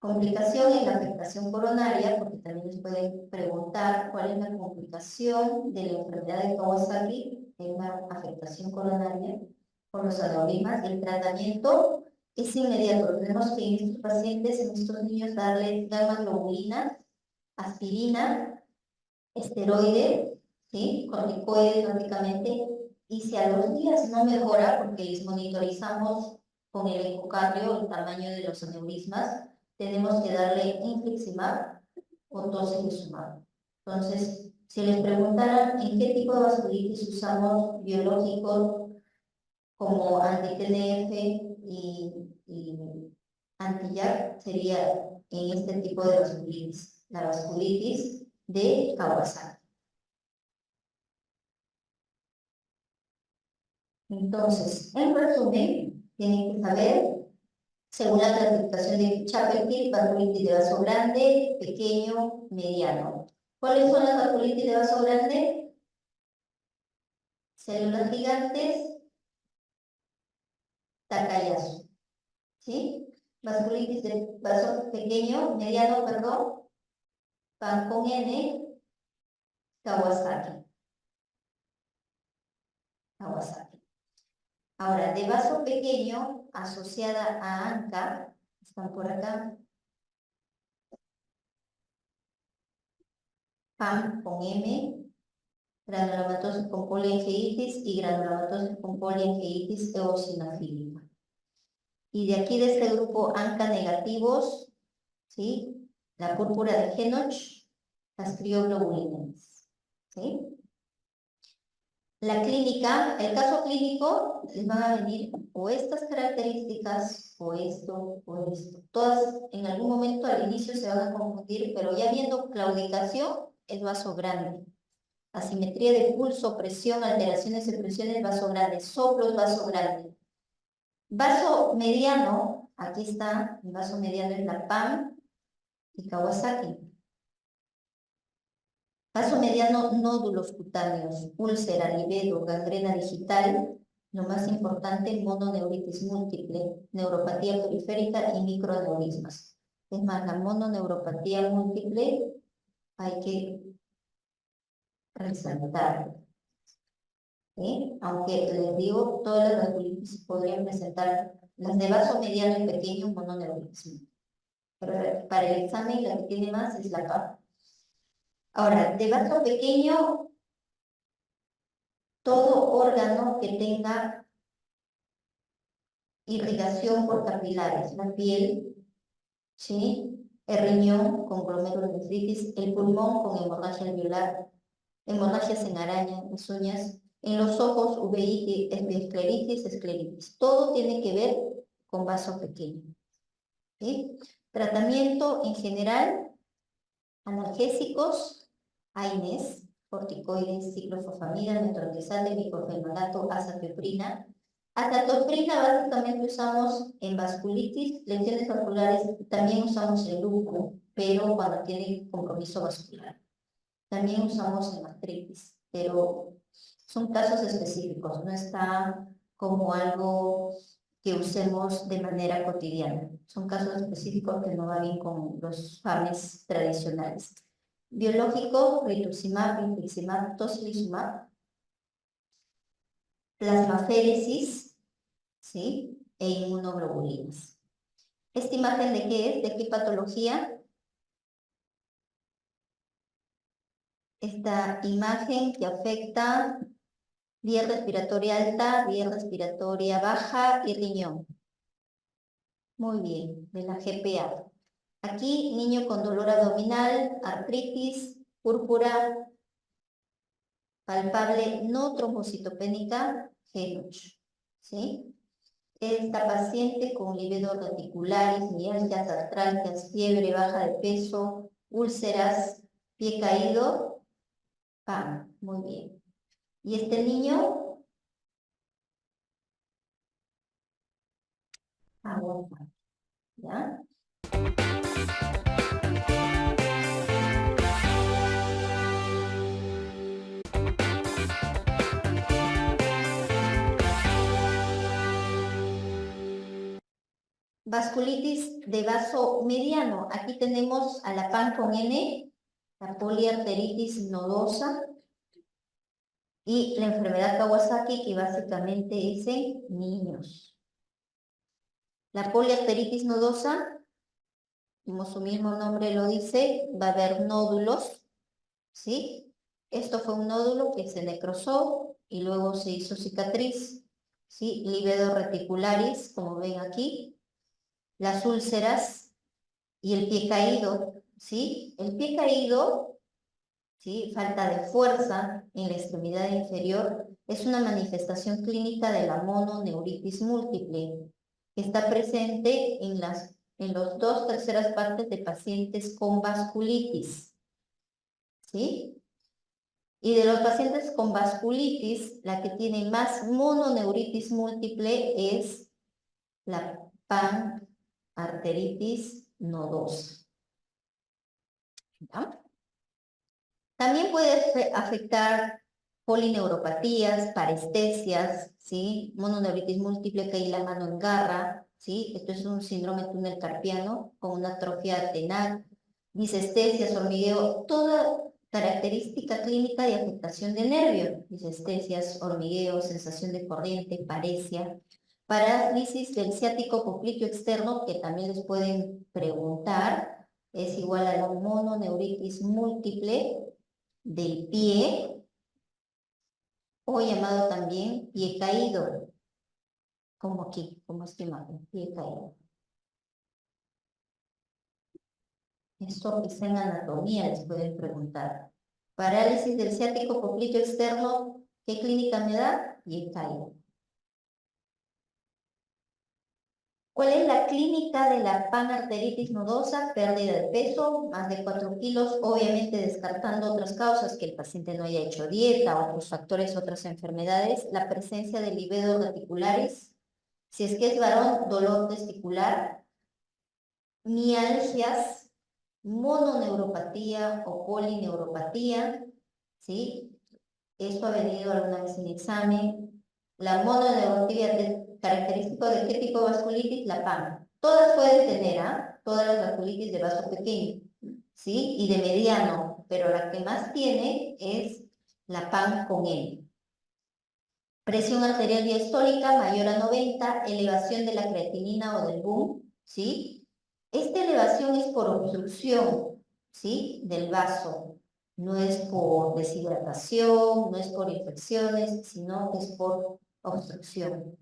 Complicación en la afectación coronaria, porque también les pueden preguntar cuál es la complicación de la enfermedad de Kawasaki en una afectación coronaria por los aneurismas. El tratamiento es inmediato. Tenemos que en estos pacientes, en estos niños, darles gamma globulina, aspirina, esteroides, ¿sí?, corticoides básicamente, y si a los días no mejora, porque les monitorizamos con el ecocardio el tamaño de los aneurismas, tenemos que darle infliximab o tocilizumab. Entonces, si les preguntaran en qué tipo de vasculitis usamos biológicos como anti-TNF y anti-JAK, sería en este tipo de vasculitis, la vasculitis de Kawasaki. Entonces, en resumen, tienen que saber, según la clasificación de Chapel-Hill, vasculitis de vaso grande, pequeño, mediano. ¿Cuáles son las vasculitis de vaso grande? Células gigantes, Takayasu. ¿Sí? Vasculitis de vaso pequeño, mediano, perdón, pan con N, Kawasaki. Kawasaki. Ahora, de vaso pequeño, asociada a ANCA, están por acá, PAM con M, granulomatosis con poliangeitis y granulomatosis con poliangeitis eosinofílica. Y de aquí, de este grupo ANCA negativos, ¿sí? La púrpura de Henoch, las crioglobulinas, ¿sí? La clínica, el caso clínico, les van a venir o estas características, o esto, o esto. Todas en algún momento al inicio se van a confundir, pero ya viendo claudicación, es vaso grande. Asimetría de pulso, presión, alteraciones de presión, es vaso grande. Soplo es vaso grande. Vaso mediano, aquí está, el vaso mediano es la PAM y Kawasaki. Vaso mediano, nódulos cutáneos, úlcera, livedo, gangrena digital, lo más importante, mononeuritis múltiple, neuropatía periférica y microaneurismas. Es más, la mononeuropatía múltiple hay que resaltar. Aunque les digo, todas las vasculitis podrían presentar, las de vaso mediano y pequeño, mononeurismo. Pero para el examen la que tiene más es la PAP. Ahora, de vaso pequeño, todo órgano que tenga irrigación por capilares, la piel, ¿sí? El riñón con glomerulonefritis, el pulmón con hemorragia alveolar, hemorragias en araña, las uñas, en los ojos, uveitis, escleritis, escleritis. Todo tiene que ver con vaso pequeño, ¿sí? Tratamiento en general, analgésicos, AINES, corticoides, ciclofosfamida, metronidazol, microfenonato, azatioprina. Azatioprina básicamente usamos en vasculitis, lesiones vasculares, también usamos en lupus, pero cuando tiene compromiso vascular. También usamos en artritis, pero son casos específicos, no está como algo que usemos de manera cotidiana. Son casos específicos que no van bien con los FAMES tradicionales. Biológico, rituximab, infliximab, tocilizumab, plasmaféresis, ¿sí? E inmunoglobulinas. ¿Esta imagen de qué es? ¿De qué patología? Esta imagen que afecta vía respiratoria alta, vía respiratoria baja y riñón. Muy bien, de la GPA. Aquí, niño con dolor abdominal, artritis, púrpura, palpable, no trombocitopénica, Henoch, ¿sí? Esta paciente con livedo reticulares, mialgias, artralgias, fiebre, baja de peso, úlceras, pie caído, PAM, muy bien. Y este niño, aguanta, ¿ya? Vasculitis de vaso mediano. Aquí tenemos a la PAN con N, la poliarteritis nodosa y la enfermedad Kawasaki, que básicamente es en niños. La poliarteritis nodosa, como su mismo nombre lo dice, va a haber nódulos, ¿sí? Esto fue un nódulo que se necrosó y luego se hizo cicatriz, ¿sí? Livedo reticularis, como ven aquí. Las úlceras y el pie caído, ¿sí? El pie caído, ¿sí? Falta de fuerza en la extremidad inferior, es una manifestación clínica de la mononeuritis múltiple, que está presente en las 2/3 partes de pacientes con vasculitis, ¿sí? Y de los pacientes con vasculitis, la que tiene más mononeuritis múltiple es la panarteritis nodosa. ¿Ya? También puede afectar polineuropatías, parestesias, ¿sí? Mononeuritis múltiple, que ahí la mano engarra, ¿sí? Esto es un síndrome túnel carpiano con una atrofia tenaz, disestesias, hormigueo, toda característica clínica de afectación de nervio, disestesias, hormigueo, sensación de corriente, paresia, parálisis del ciático popliteo externo, que también les pueden preguntar, es igual a la mononeuritis múltiple del pie, o llamado también pie caído, como aquí, como esta imagen, pie caído. Esto quizá en anatomía les pueden preguntar. Parálisis del ciático popliteo externo, ¿qué clínica me da? Pie caído. ¿Cuál es la clínica de la panarteritis nodosa? Pérdida de peso, más de 4 kilos, obviamente descartando otras causas, que el paciente no haya hecho dieta, otros factores, otras enfermedades, la presencia de livedos reticulares, si es que es varón, dolor testicular, mialgias, mononeuropatía o polineuropatía, ¿sí? Esto ha venido alguna vez en examen. La mononeuropatía característico de qué tipo de vasculitis, la PAN. Todas pueden tener, ¿ah? Todas las vasculitis de vaso pequeño, ¿sí? Y de mediano, pero la que más tiene es la PAN con N. Presión arterial diastólica mayor a 90, elevación de la creatinina o del BUN, ¿sí? Esta elevación es por obstrucción, ¿sí? Del vaso. No es por deshidratación, no es por infecciones, sino que es por obstrucción.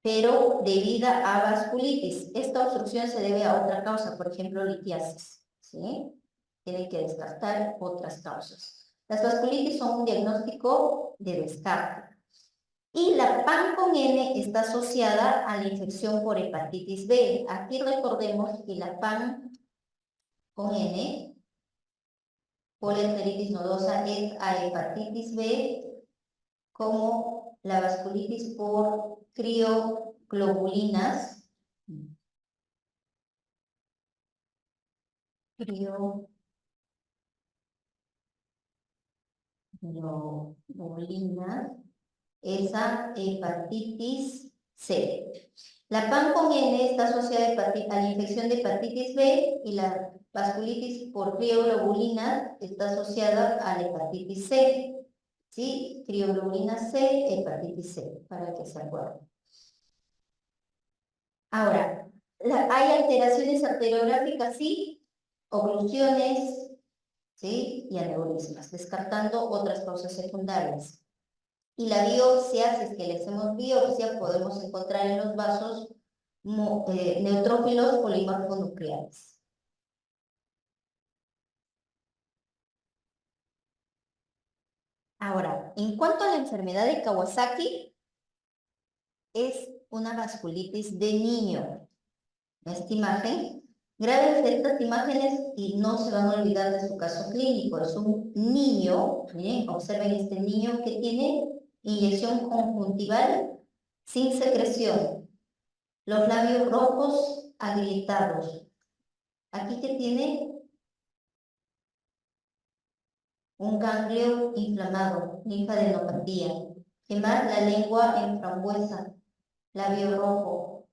Pero debida a vasculitis. Esta obstrucción se debe a otra causa, por ejemplo, litiasis, ¿sí? Tienen que descartar otras causas. Las vasculitis son un diagnóstico de descarte. Y la PAN con N está asociada a la infección por hepatitis B. Aquí recordemos que la PAN con N, poliarteritis nodosa, es a hepatitis B, como la vasculitis por crioglobulinas. Crioglobulinas. Esa hepatitis C. La PAN con N está asociada a la infección de hepatitis B y la vasculitis por crioglobulina está asociada a la hepatitis C. ¿Sí? Crioglobulina C, hepatitis C, para que se acuerden. Ahora, ¿hay alteraciones arteriográficas? Sí. Oclusiones, ¿sí? Y aneurismas, descartando otras causas secundarias. Y la biopsia, si es que le hacemos biopsia, podemos encontrar en los vasos neutrófilos polimorfonucleares. Ahora, en cuanto a la enfermedad de Kawasaki, es una vasculitis de niño. Esta imagen, grábense estas imágenes y no se van a olvidar de su caso clínico. Es un niño, miren, observen este niño que tiene inyección conjuntival sin secreción. Los labios rojos agrietados. Aquí que tiene un ganglio inflamado, linfadenopatía. ¿Qué más? La lengua en frambuesa, labio rojo,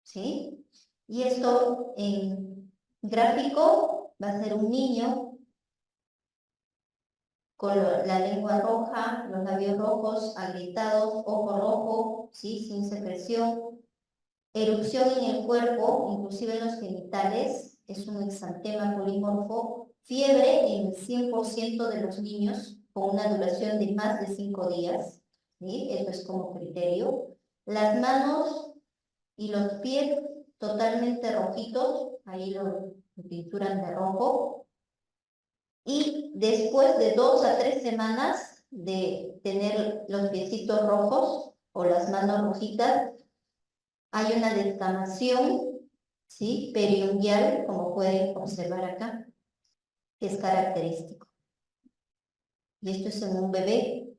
¿sí? Y esto en gráfico va a ser un niño con la lengua roja, los labios rojos, agrietados, ojo rojo, ¿sí? Sin secreción. Erupción en el cuerpo, inclusive en los genitales, es un exantema polimorfo. Fiebre en el 100% de los niños, con una duración de más de 5 días. ¿Sí? Esto es como criterio. Las manos y los pies totalmente rojitos, ahí lo pinturan de rojo. Y después de 2 a 3 semanas de tener los piecitos rojos o las manos rojitas, hay una descamación, ¿sí? Periungual, como pueden observar acá, que es característico. y esto es en un bebé,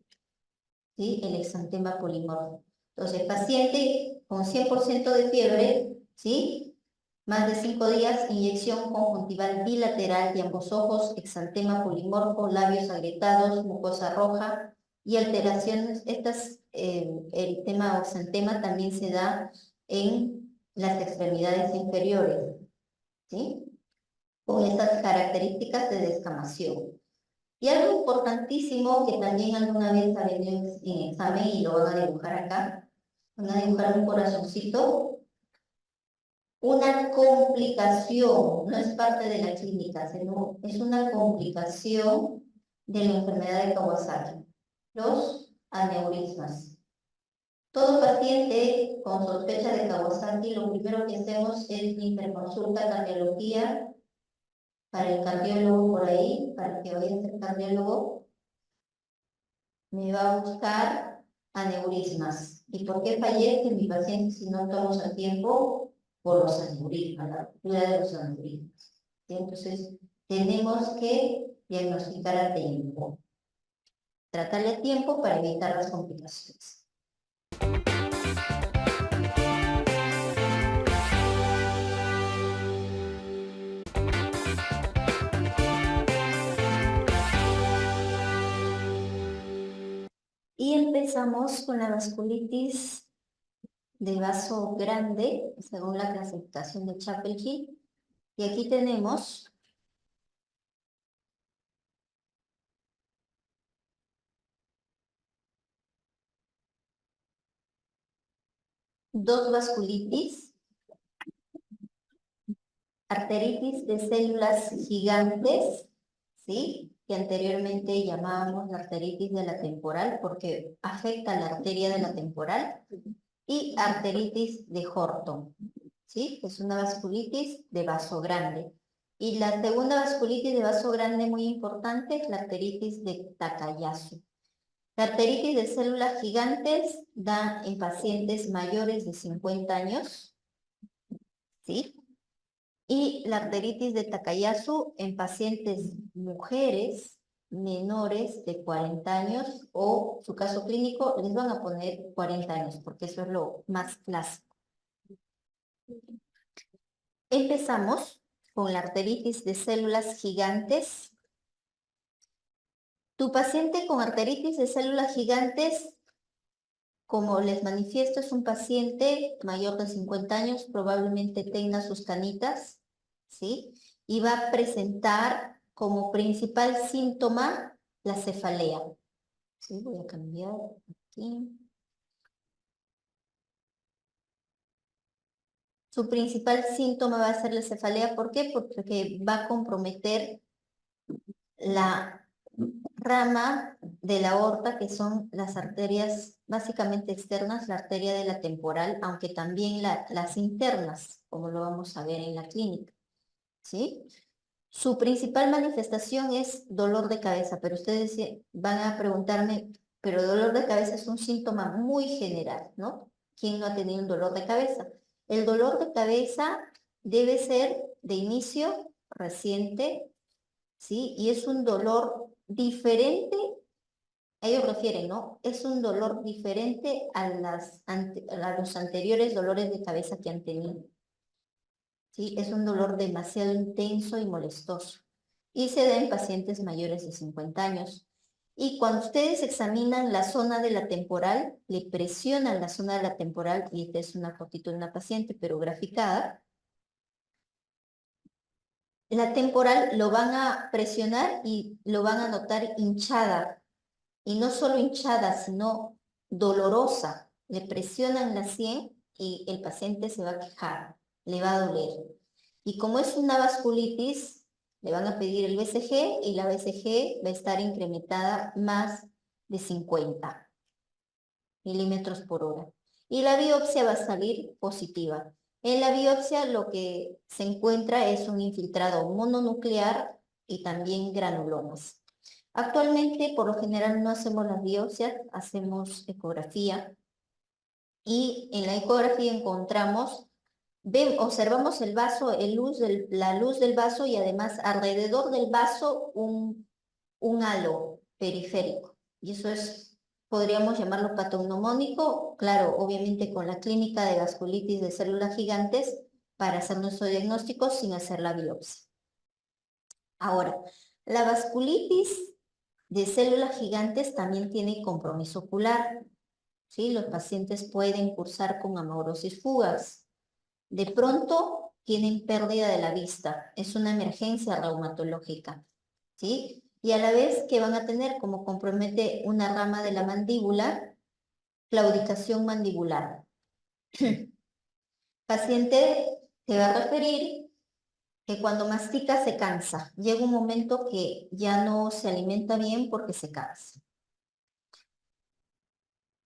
¿sí? El exantema polimorfo. Entonces, paciente con 100% de fiebre, ¿sí? Más de 5 días, inyección conjuntival bilateral de ambos ojos, exantema polimorfo, labios agrietados, mucosa roja y alteraciones. El tema o exantema también se da en las extremidades inferiores, ¿sí? Con estas características de descamación. Y algo importantísimo que también alguna vez ha venido en examen y lo van a dibujar acá, van a dibujar un corazoncito. Una complicación, no es parte de la clínica, sino es una complicación de la enfermedad de Kawasaki, los aneurismas. Todo paciente con sospecha de Kawasaki, lo primero que hacemos es interconsulta cardiología para el cardiólogo por ahí, para que vaya a ser cardiólogo, me va a buscar aneurismas. ¿Y por qué fallece mi paciente si no tomo a tiempo? Por los aneurismas, la ruptura de los aneurismas. ¿Sí? Entonces, tenemos que diagnosticar a tiempo. Tratarle a tiempo para evitar las complicaciones. Y empezamos con la vasculitis de vaso grande, según la clasificación de Chapel-Hill. Y aquí tenemos dos vasculitis, arteritis de células gigantes, ¿sí? Que anteriormente llamábamos la arteritis de la temporal porque afecta a la arteria de la temporal, y arteritis de Horton, ¿sí? Es una vasculitis de vaso grande. Y la segunda vasculitis de vaso grande muy importante es la arteritis de Takayasu. La arteritis de células gigantes da en pacientes mayores de 50 años, ¿sí? Y la arteritis de Takayasu en pacientes mujeres menores de 40 años, o su caso clínico les van a poner 40 años, porque eso es lo más clásico. Empezamos con la arteritis de células gigantes. Tu paciente con arteritis de células gigantes, como les manifiesto, es un paciente mayor de 50 años, probablemente tenga sus canitas, ¿sí? Y va a presentar como principal síntoma la cefalea. ¿Sí? Voy a cambiar aquí. Su principal síntoma va a ser la cefalea. ¿Por qué? Porque va a comprometer la rama de la aorta, que son las arterias básicamente externas, la arteria de la temporal, aunque también las internas, como lo vamos a ver en la clínica, ¿sí? Su principal manifestación es dolor de cabeza, pero ustedes van a preguntarme, pero dolor de cabeza es un síntoma muy general, ¿no? ¿Quién no ha tenido un dolor de cabeza? El dolor de cabeza debe ser de inicio reciente, ¿sí? Y es un dolor diferente, ellos refieren, ¿no? Es un dolor diferente a los anteriores dolores de cabeza que han tenido. ¿Sí? Es un dolor demasiado intenso y molestoso. Y se da en pacientes mayores de 50 años. Y cuando ustedes examinan la zona de la temporal, le presionan la zona de la temporal, y esta es una fotito de una paciente, pero graficada. La temporal lo van a presionar y lo van a notar hinchada. Y no solo hinchada, sino dolorosa. Le presionan la sien y el paciente se va a quejar, le va a doler. Y como es una vasculitis, le van a pedir el BCG y la BCG va a estar incrementada más de 50 milímetros por hora. Y la biopsia va a salir positiva. En la biopsia lo que se encuentra es un infiltrado mononuclear y también granulomas. Actualmente, por lo general, no hacemos las biopsias, hacemos ecografía. Y en la ecografía encontramos, observamos el vaso, la luz del vaso, y además alrededor del vaso un halo. periférico. Y eso es, podríamos llamarlo patognomónico, claro, obviamente con la clínica de vasculitis de células gigantes para hacer nuestro diagnóstico sin hacer la biopsia. Ahora, la vasculitis de células gigantes también tiene compromiso ocular, ¿sí? Los pacientes pueden cursar con amaurosis fugaz. De pronto tienen pérdida de la vista, es una emergencia reumatológica, ¿sí? Y a la vez que van a tener, como compromete una rama de la mandíbula, claudicación mandibular. Paciente te va a referir que cuando mastica se cansa. Llega un momento que ya no se alimenta bien porque se cansa.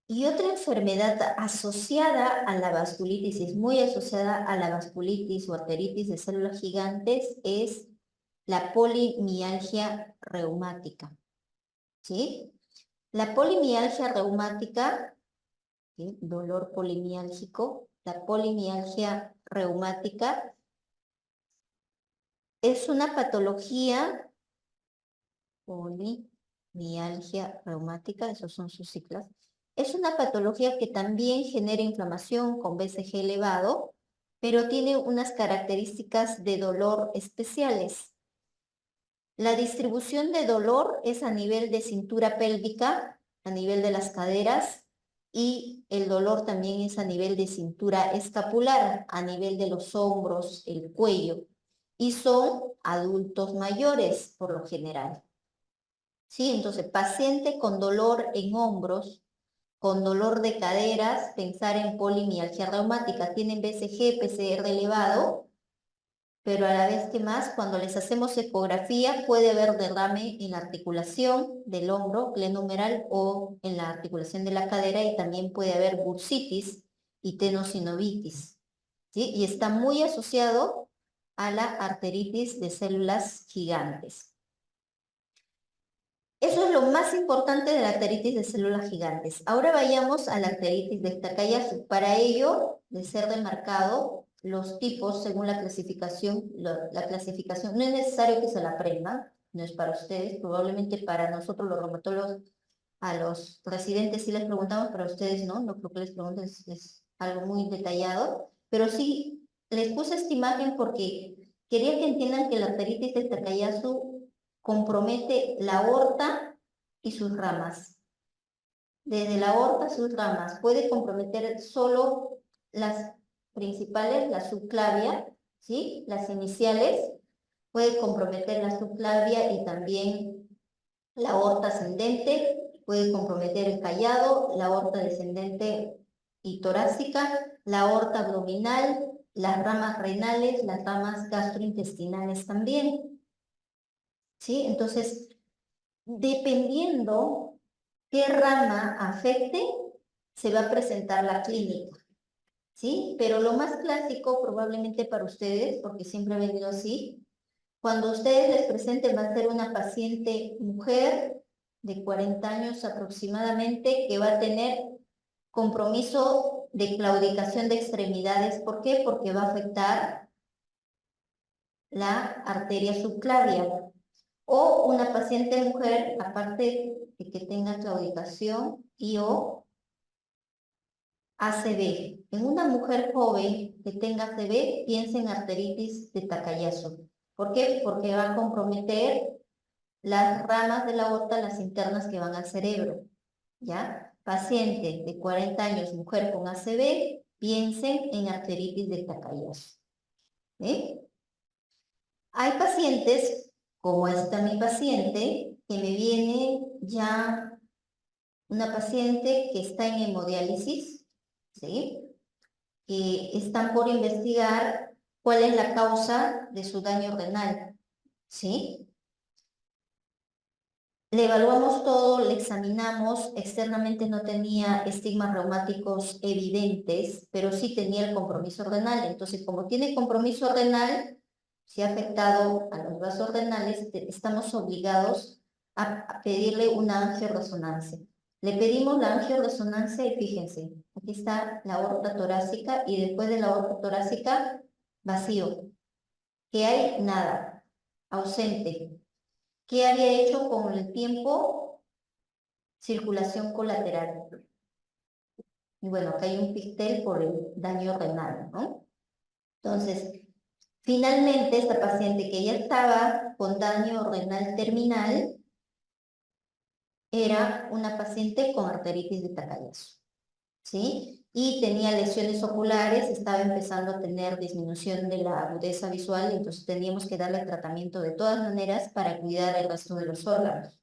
Y otra enfermedad asociada a la vasculitis, es muy asociada a la vasculitis o arteritis de células gigantes, es la polimialgia reumática. ¿Sí? La polimialgia reumática, ¿sí? Dolor polimiálgico, la polimialgia reumática es una patología, polimialgia reumática, esos son sus siglas, es una patología que también genera inflamación con BCG elevado, pero tiene unas características de dolor especiales. La distribución de dolor es a nivel de cintura pélvica, a nivel de las caderas, y el dolor también es a nivel de cintura escapular, a nivel de los hombros, el cuello, y son adultos mayores por lo general. ¿Sí? Entonces, paciente con dolor en hombros, con dolor de caderas, pensar en polimialgia reumática, tienen BCG, PCR elevado, pero a la vez que más, cuando les hacemos ecografía, puede haber derrame en la articulación del hombro glenohumeral o en la articulación de la cadera, y también puede haber bursitis y tenosinovitis, ¿sí? Y está muy asociado a la arteritis de células gigantes. Eso es lo más importante de la arteritis de células gigantes. Ahora vayamos a la arteritis de Takayasu. Para ello, de ser remarcado los tipos según la clasificación. La clasificación no es necesario que se la aprendan, no es para ustedes, probablemente para nosotros los reumatólogos, a los residentes sí les preguntamos, para ustedes no, no creo que les pregunten, es algo muy detallado, pero sí les puse esta imagen porque quería que entiendan que la arteritis de Takayasu compromete la aorta y sus ramas. Desde la aorta a sus ramas puede comprometer solo las principales, la subclavia, ¿sí? Las iniciales, puede comprometer la subclavia y también la aorta ascendente, puede comprometer el callado, la aorta descendente y torácica, la aorta abdominal, las ramas renales, las ramas gastrointestinales también. ¿Sí? Entonces, dependiendo qué rama afecte, se va a presentar la clínica, ¿sí? Pero lo más clásico probablemente para ustedes, porque siempre ha venido así, cuando ustedes les presenten va a ser una paciente mujer de 40 años aproximadamente que va a tener compromiso de claudicación de extremidades. ¿Por qué? Porque va a afectar la arteria subclavia. O una paciente mujer, aparte de que tenga claudicación y o ACV. En una mujer joven que tenga ACV, piensa en arteritis de Takayasu. ¿Por qué? Porque va a comprometer las ramas de la aorta, las internas que van al cerebro. ¿Ya? Paciente de 40 años, mujer con ACV, piensen en arteritis de Takayasu. Hay pacientes, como esta mi paciente, que me viene ya una paciente que está en hemodiálisis, ¿sí? Que están por investigar cuál es la causa de su daño renal, ¿sí? Le evaluamos todo, le examinamos, externamente no tenía estigmas reumáticos evidentes, pero sí tenía el compromiso renal. Entonces, como tiene compromiso renal, si ha afectado a los vasos renales, estamos obligados a pedirle una angioresonancia. Le pedimos la angioresonancia y fíjense, aquí está la aorta torácica y después de la aorta torácica, vacío. ¿Qué hay? Nada, ausente. ¿Qué había hecho con el tiempo? circulación colateral. Y bueno, acá hay un pictel por el daño renal, ¿no? Entonces, finalmente, esta paciente que ya estaba con daño renal terminal era una paciente con arteritis de Takayasu, ¿sí? Y tenía lesiones oculares, estaba empezando a tener disminución de la agudeza visual, entonces teníamos que darle tratamiento de todas maneras para cuidar el resto de los órganos.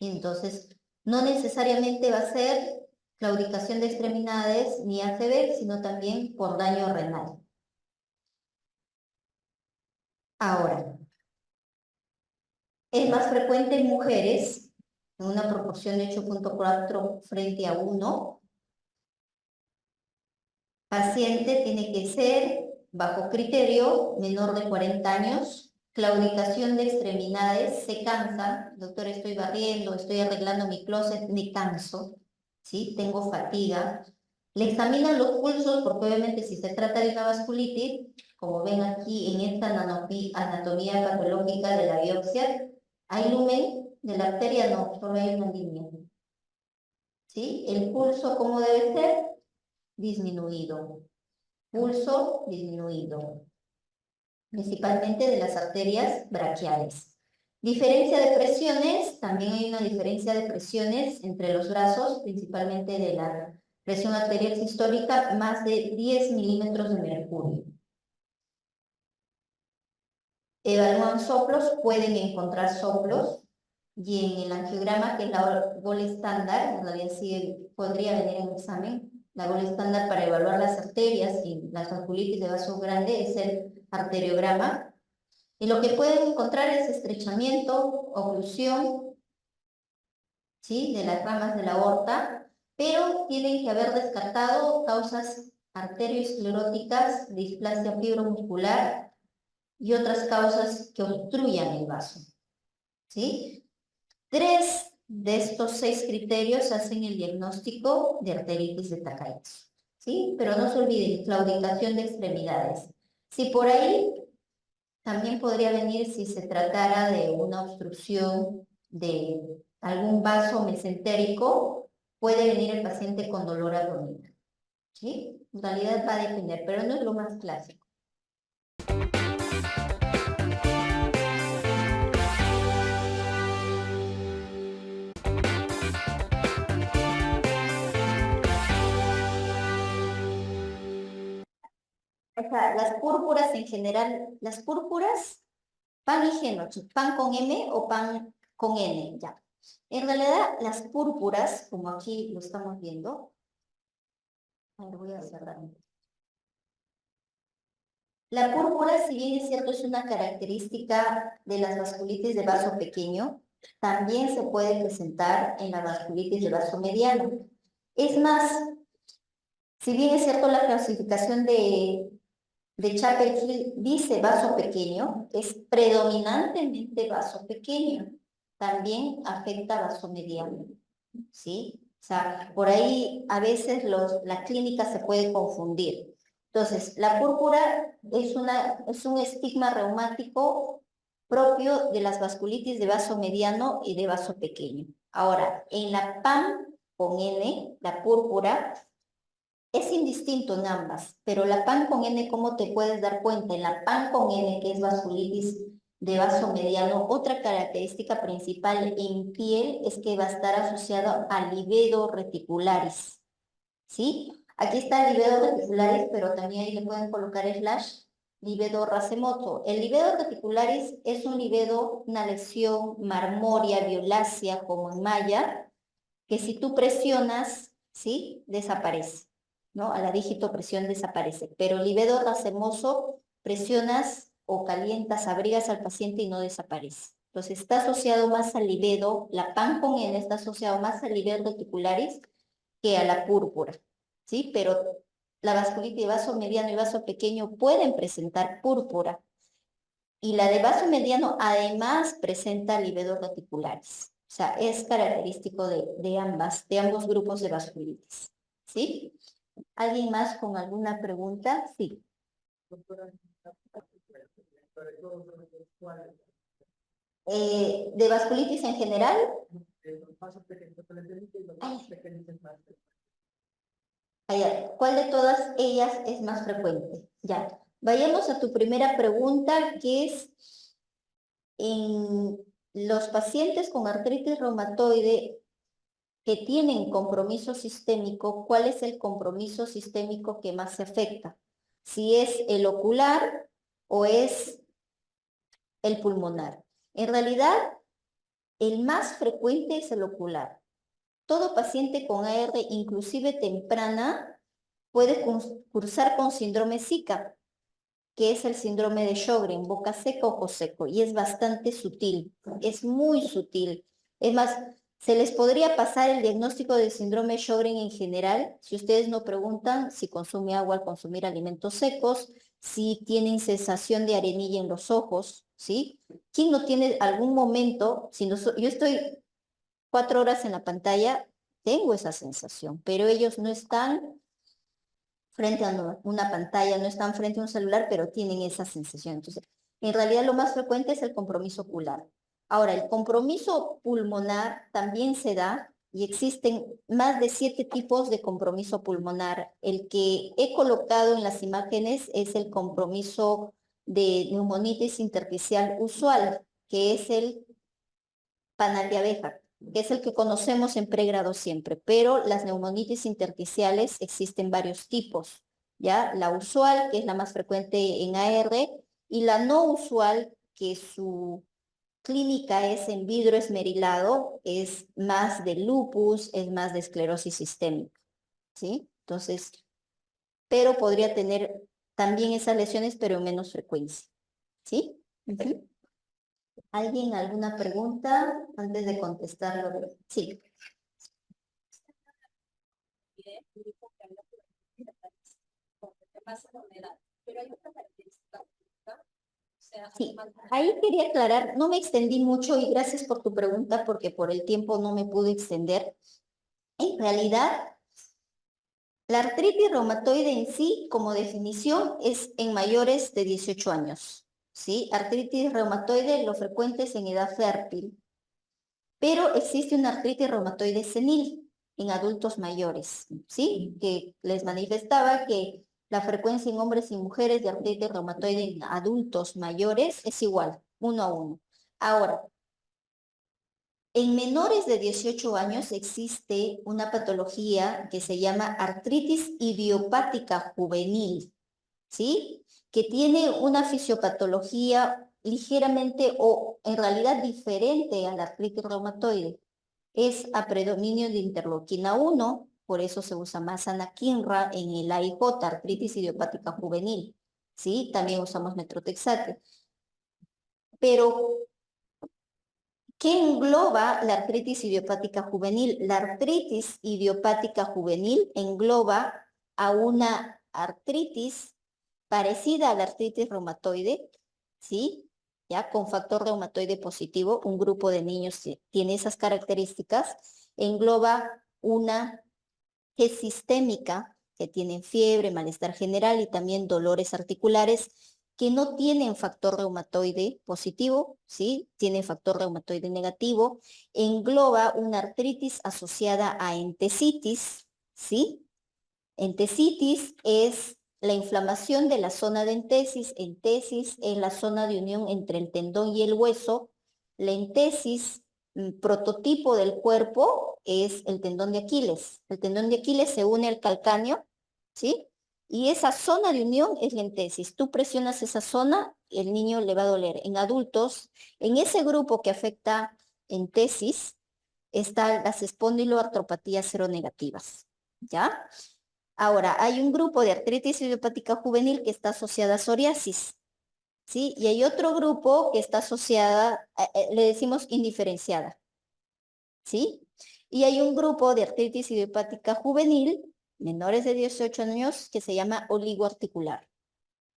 Y entonces, no necesariamente va a ser claudicación de extremidades ni ACV, sino también por daño renal. Ahora, es más frecuente en mujeres, en una proporción de 8.4 frente a 1. Paciente tiene que ser bajo criterio, menor de 40 años, claudicación de extremidades, se cansa, doctor, estoy barriendo, estoy arreglando mi closet, me canso, ¿sí? Tengo fatiga. Le examinan los pulsos, porque obviamente si se trata de una vasculitis, como ven aquí en esta anatomía patológica de la biopsia, hay lumen de la arteria, no, solo hay una línea. ¿Sí? El pulso, ¿cómo debe ser? Disminuido. Pulso disminuido, principalmente de las arterias braquiales. Diferencia de presiones, también hay una diferencia de presiones entre los brazos, principalmente de la presión arterial sistólica, más de 10 milímetros de mercurio. Evalúan soplos, pueden encontrar soplos, y en el angiograma, que es la gold estándar, en realidad sí podría venir en examen, la gold estándar para evaluar las arterias y las vasculitis de vaso grande es el arteriograma. Y lo que pueden encontrar es estrechamiento, oclusión, ¿sí?, de las ramas de la aorta, pero tienen que haber descartado causas arterioescleróticas, displasia fibromuscular y otras causas que obstruyan el vaso, ¿sí? 3 de estos 6 criterios hacen el diagnóstico de arteritis de Takayasu, ¿sí? Pero no se olviden, claudicación de extremidades. Si por ahí también podría venir si se tratara de una obstrucción de algún vaso mesentérico, puede venir el paciente con dolor abdominal, ¿sí? En realidad va a depender, pero no es lo más clásico. O sea, las púrpuras en general, las púrpuras, pan y genocho, pan con M o pan con N, ya. En realidad, las púrpuras, como aquí lo estamos viendo, a ver, voy a cerrar. La púrpura, si bien es cierto, es una característica de las vasculitis de vaso pequeño, también se puede presentar en la vasculitis de vaso mediano. Es más, si bien es cierto, la clasificación de Chapel-Hill dice vaso pequeño, es predominantemente vaso pequeño, también afecta vaso mediano, ¿sí? O sea, por ahí a veces la clínica se puede confundir. Entonces, la púrpura es un estigma reumático propio de las vasculitis de vaso mediano y de vaso pequeño. Ahora, en la PAN con N, la púrpura, es indistinto en ambas, pero la PAN con N, ¿cómo te puedes dar cuenta? En la PAN con N, que es vasculitis de vaso mediano, otra característica principal en piel es que va a estar asociado a livedo reticularis, ¿sí? Aquí está el livedo reticularis, pero también ahí le pueden colocar slash livedo racemoso. El livedo reticularis es un livedo, una lesión marmórea, violácea, como en malla, que si tú presionas, ¿sí?, desaparece, ¿no? A la dígito presión desaparece. Pero livedo racemoso, presionas o calientas, abrigas al paciente y no desaparece. Entonces está asociado más al livedo, la PAN con N está asociado más al livedo reticularis que a la púrpura, ¿sí? Pero la vasculitis de vaso mediano y vaso pequeño pueden presentar púrpura. Y la de vaso mediano además presenta livedo reticularis. O sea, es característico de ambos grupos de vasculitis, ¿sí? ¿Alguien más con alguna pregunta? Sí. ¿De vasculitis en general? más pequeños se les permite y los más pequeños es más frecuente. Allá, ¿cuál de todas ellas es más frecuente? Ya, vayamos a tu primera pregunta, que es en los pacientes con artritis reumatoide que tienen compromiso sistémico, ¿cuál es el compromiso sistémico que más se afecta? Si es el ocular o es el pulmonar. En realidad, el más frecuente es el ocular. Todo paciente con AR, inclusive temprana, puede cursar con síndrome Zika, que es el síndrome de Sjögren, boca seca, ojo seco, y es bastante sutil, es muy sutil. Es más, se les podría pasar el diagnóstico del síndrome de Sjögren en general, si ustedes no preguntan si consume agua al consumir alimentos secos, si tienen sensación de arenilla en los ojos, ¿sí? ¿Quién no tiene algún momento, si yo estoy 4 horas en la pantalla, tengo esa sensación, pero ellos no están frente a una pantalla, no están frente a un celular, pero tienen esa sensación. Entonces, en realidad lo más frecuente es el compromiso ocular. Ahora, el compromiso pulmonar también se da y existen más de 7 tipos de compromiso pulmonar. El que he colocado en las imágenes es el compromiso de neumonitis intersticial usual, que es el panal de abeja, que es el que conocemos en pregrado siempre, pero las neumonitis intersticiales existen varios tipos, ¿ya? La usual, que es la más frecuente en AR, y la no usual, que su clínica es en vidrio esmerilado, es más de lupus, es más de esclerosis sistémica, ¿sí? Entonces, pero podría tener también esas lesiones, pero en menos frecuencia, ¿sí? ¿Alguien alguna pregunta antes de contestarlo? Sí. Sí, ahí quería aclarar, no me extendí mucho y gracias por tu pregunta porque por el tiempo no me pude extender. En realidad, la artritis reumatoide en sí, como definición, es en mayores de 18 años. ¿Sí? Artritis reumatoide lo frecuente es en edad fértil, pero existe una artritis reumatoide senil en adultos mayores, ¿sí? Que les manifestaba que la frecuencia en hombres y mujeres de artritis reumatoide en adultos mayores es igual, 1 a 1. Ahora, en menores de 18 años existe una patología que se llama artritis idiopática juvenil, ¿sí? Que tiene una fisiopatología ligeramente o en realidad diferente a la artritis reumatoide. Es a predominio de interleuquina 1, por eso se usa más anakinra en el AIJ, artritis idiopática juvenil, ¿sí? También usamos metrotexate. Pero, ¿qué engloba la artritis idiopática juvenil? La artritis idiopática juvenil engloba a una artritis parecida a la artritis reumatoide, ¿sí? Ya con factor reumatoide positivo, un grupo de niños que tiene esas características, engloba una que es sistémica, que tienen fiebre, malestar general y también dolores articulares, que no tienen factor reumatoide positivo, ¿sí? Tienen factor reumatoide negativo, engloba una artritis asociada a entesitis, ¿sí? Entesitis es la inflamación de la zona de entesis. Entesis es la zona de unión entre el tendón y el hueso. La entesis, prototipo del cuerpo, es el tendón de Aquiles. El tendón de Aquiles se une al calcáneo, ¿sí? Y esa zona de unión es la entesis. Tú presionas esa zona y el niño le va a doler. En adultos, en ese grupo que afecta entesis, están las espondiloartropatías seronegativas, ¿ya? Ahora, hay un grupo de artritis idiopática juvenil que está asociada a psoriasis, ¿sí? Y hay otro grupo que está asociada, le decimos indiferenciada, ¿sí? Y hay un grupo de artritis idiopática juvenil, menores de 18 años, que se llama oligoarticular.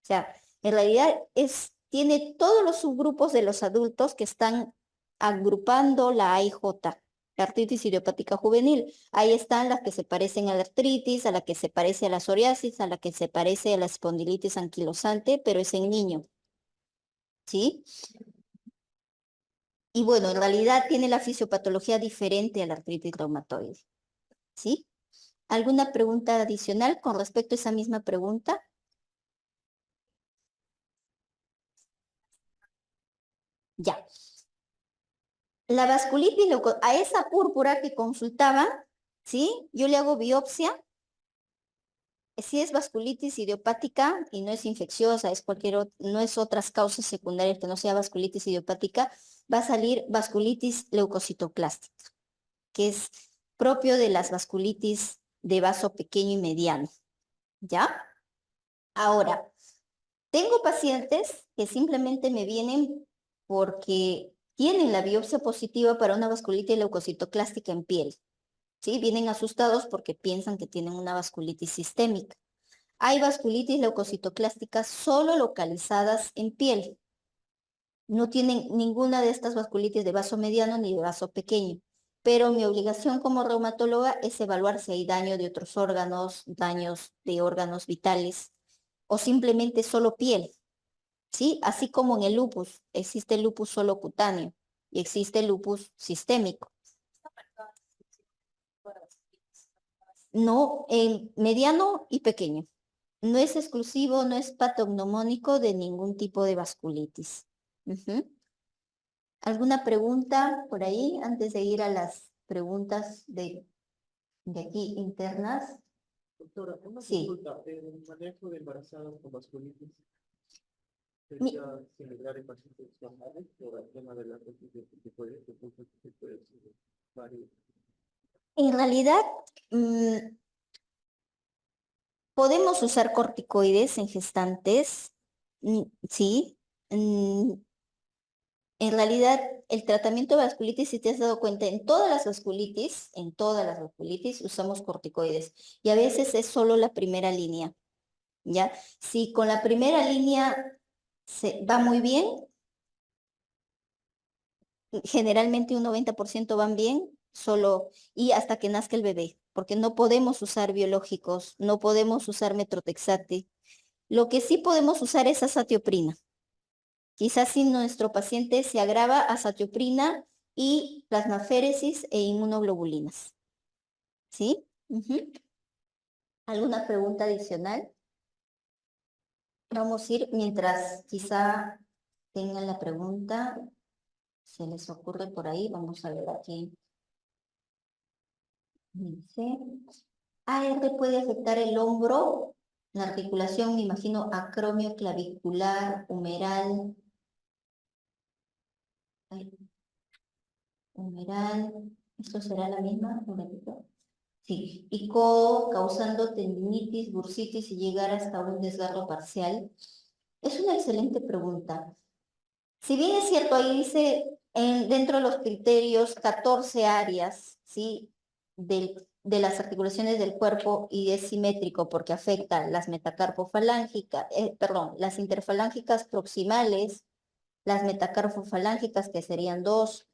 O sea, en realidad tiene todos los subgrupos de los adultos que están agrupando la AIJ, la artritis idiopática juvenil. Ahí están las que se parecen a la artritis, a la que se parece a la psoriasis, a la que se parece a la espondilitis anquilosante, pero es en niño. ¿Sí? Y bueno, en realidad tiene la fisiopatología diferente a la artritis reumatoide. ¿Sí? ¿Alguna pregunta adicional con respecto a esa misma pregunta? Ya. La vasculitis, a esa púrpura que consultaba, ¿sí? Yo le hago biopsia. Si es vasculitis idiopática y no es infecciosa, es no es otras causas secundarias que no sea vasculitis idiopática, va a salir vasculitis leucocitoclástica, que es propio de las vasculitis de vaso pequeño y mediano. ¿Ya? Ahora, tengo pacientes que simplemente me vienen porque tienen la biopsia positiva para una vasculitis leucocitoclástica en piel. ¿Sí? Vienen asustados porque piensan que tienen una vasculitis sistémica. Hay vasculitis leucocitoclásticas solo localizadas en piel. No tienen ninguna de estas vasculitis de vaso mediano ni de vaso pequeño. Pero mi obligación como reumatóloga es evaluar si hay daño de otros órganos, daños de órganos vitales o simplemente solo piel. ¿Sí? Así como en el lupus, existe el lupus solo cutáneo y existe el lupus sistémico. No, en mediano y pequeño. No es exclusivo, no es patognomónico de ningún tipo de vasculitis. ¿Alguna pregunta por ahí antes de ir a las preguntas de aquí internas? Doctora, una Sí. consulta. El manejo de embarazadas con vasculitis sería similar en pacientes normales por el tema de la que puede ser varios. En realidad, podemos usar corticoides en gestantes, sí. En realidad, el tratamiento de vasculitis, si te has dado cuenta, en todas las vasculitis usamos corticoides y a veces es solo la primera línea, ¿ya? Si con la primera línea va muy bien, generalmente un 90% van bien, solo y hasta que nazca el bebé, porque no podemos usar biológicos, no podemos usar metrotexate. Lo que sí podemos usar es azatioprina. Quizás si nuestro paciente se agrava, azatioprina y plasmaféresis e inmunoglobulinas. ¿Sí? ¿Alguna pregunta adicional? Vamos a ir mientras quizá tengan la pregunta, se les ocurre por ahí, vamos a ver aquí. Dice, AR puede afectar el hombro, la articulación, me imagino, acromio clavicular, humeral. Humeral, ¿esto será la misma? Un ratito. Sí, y codo causando tendinitis, bursitis y llegar hasta un desgarro parcial. Es una excelente pregunta. Si bien es cierto, ahí dice dentro de los criterios 14 áreas, ¿sí? De las articulaciones del cuerpo y es simétrico porque afecta las metacarpofalángicas, las interfalángicas proximales, las metacarpofalángicas que serían 2,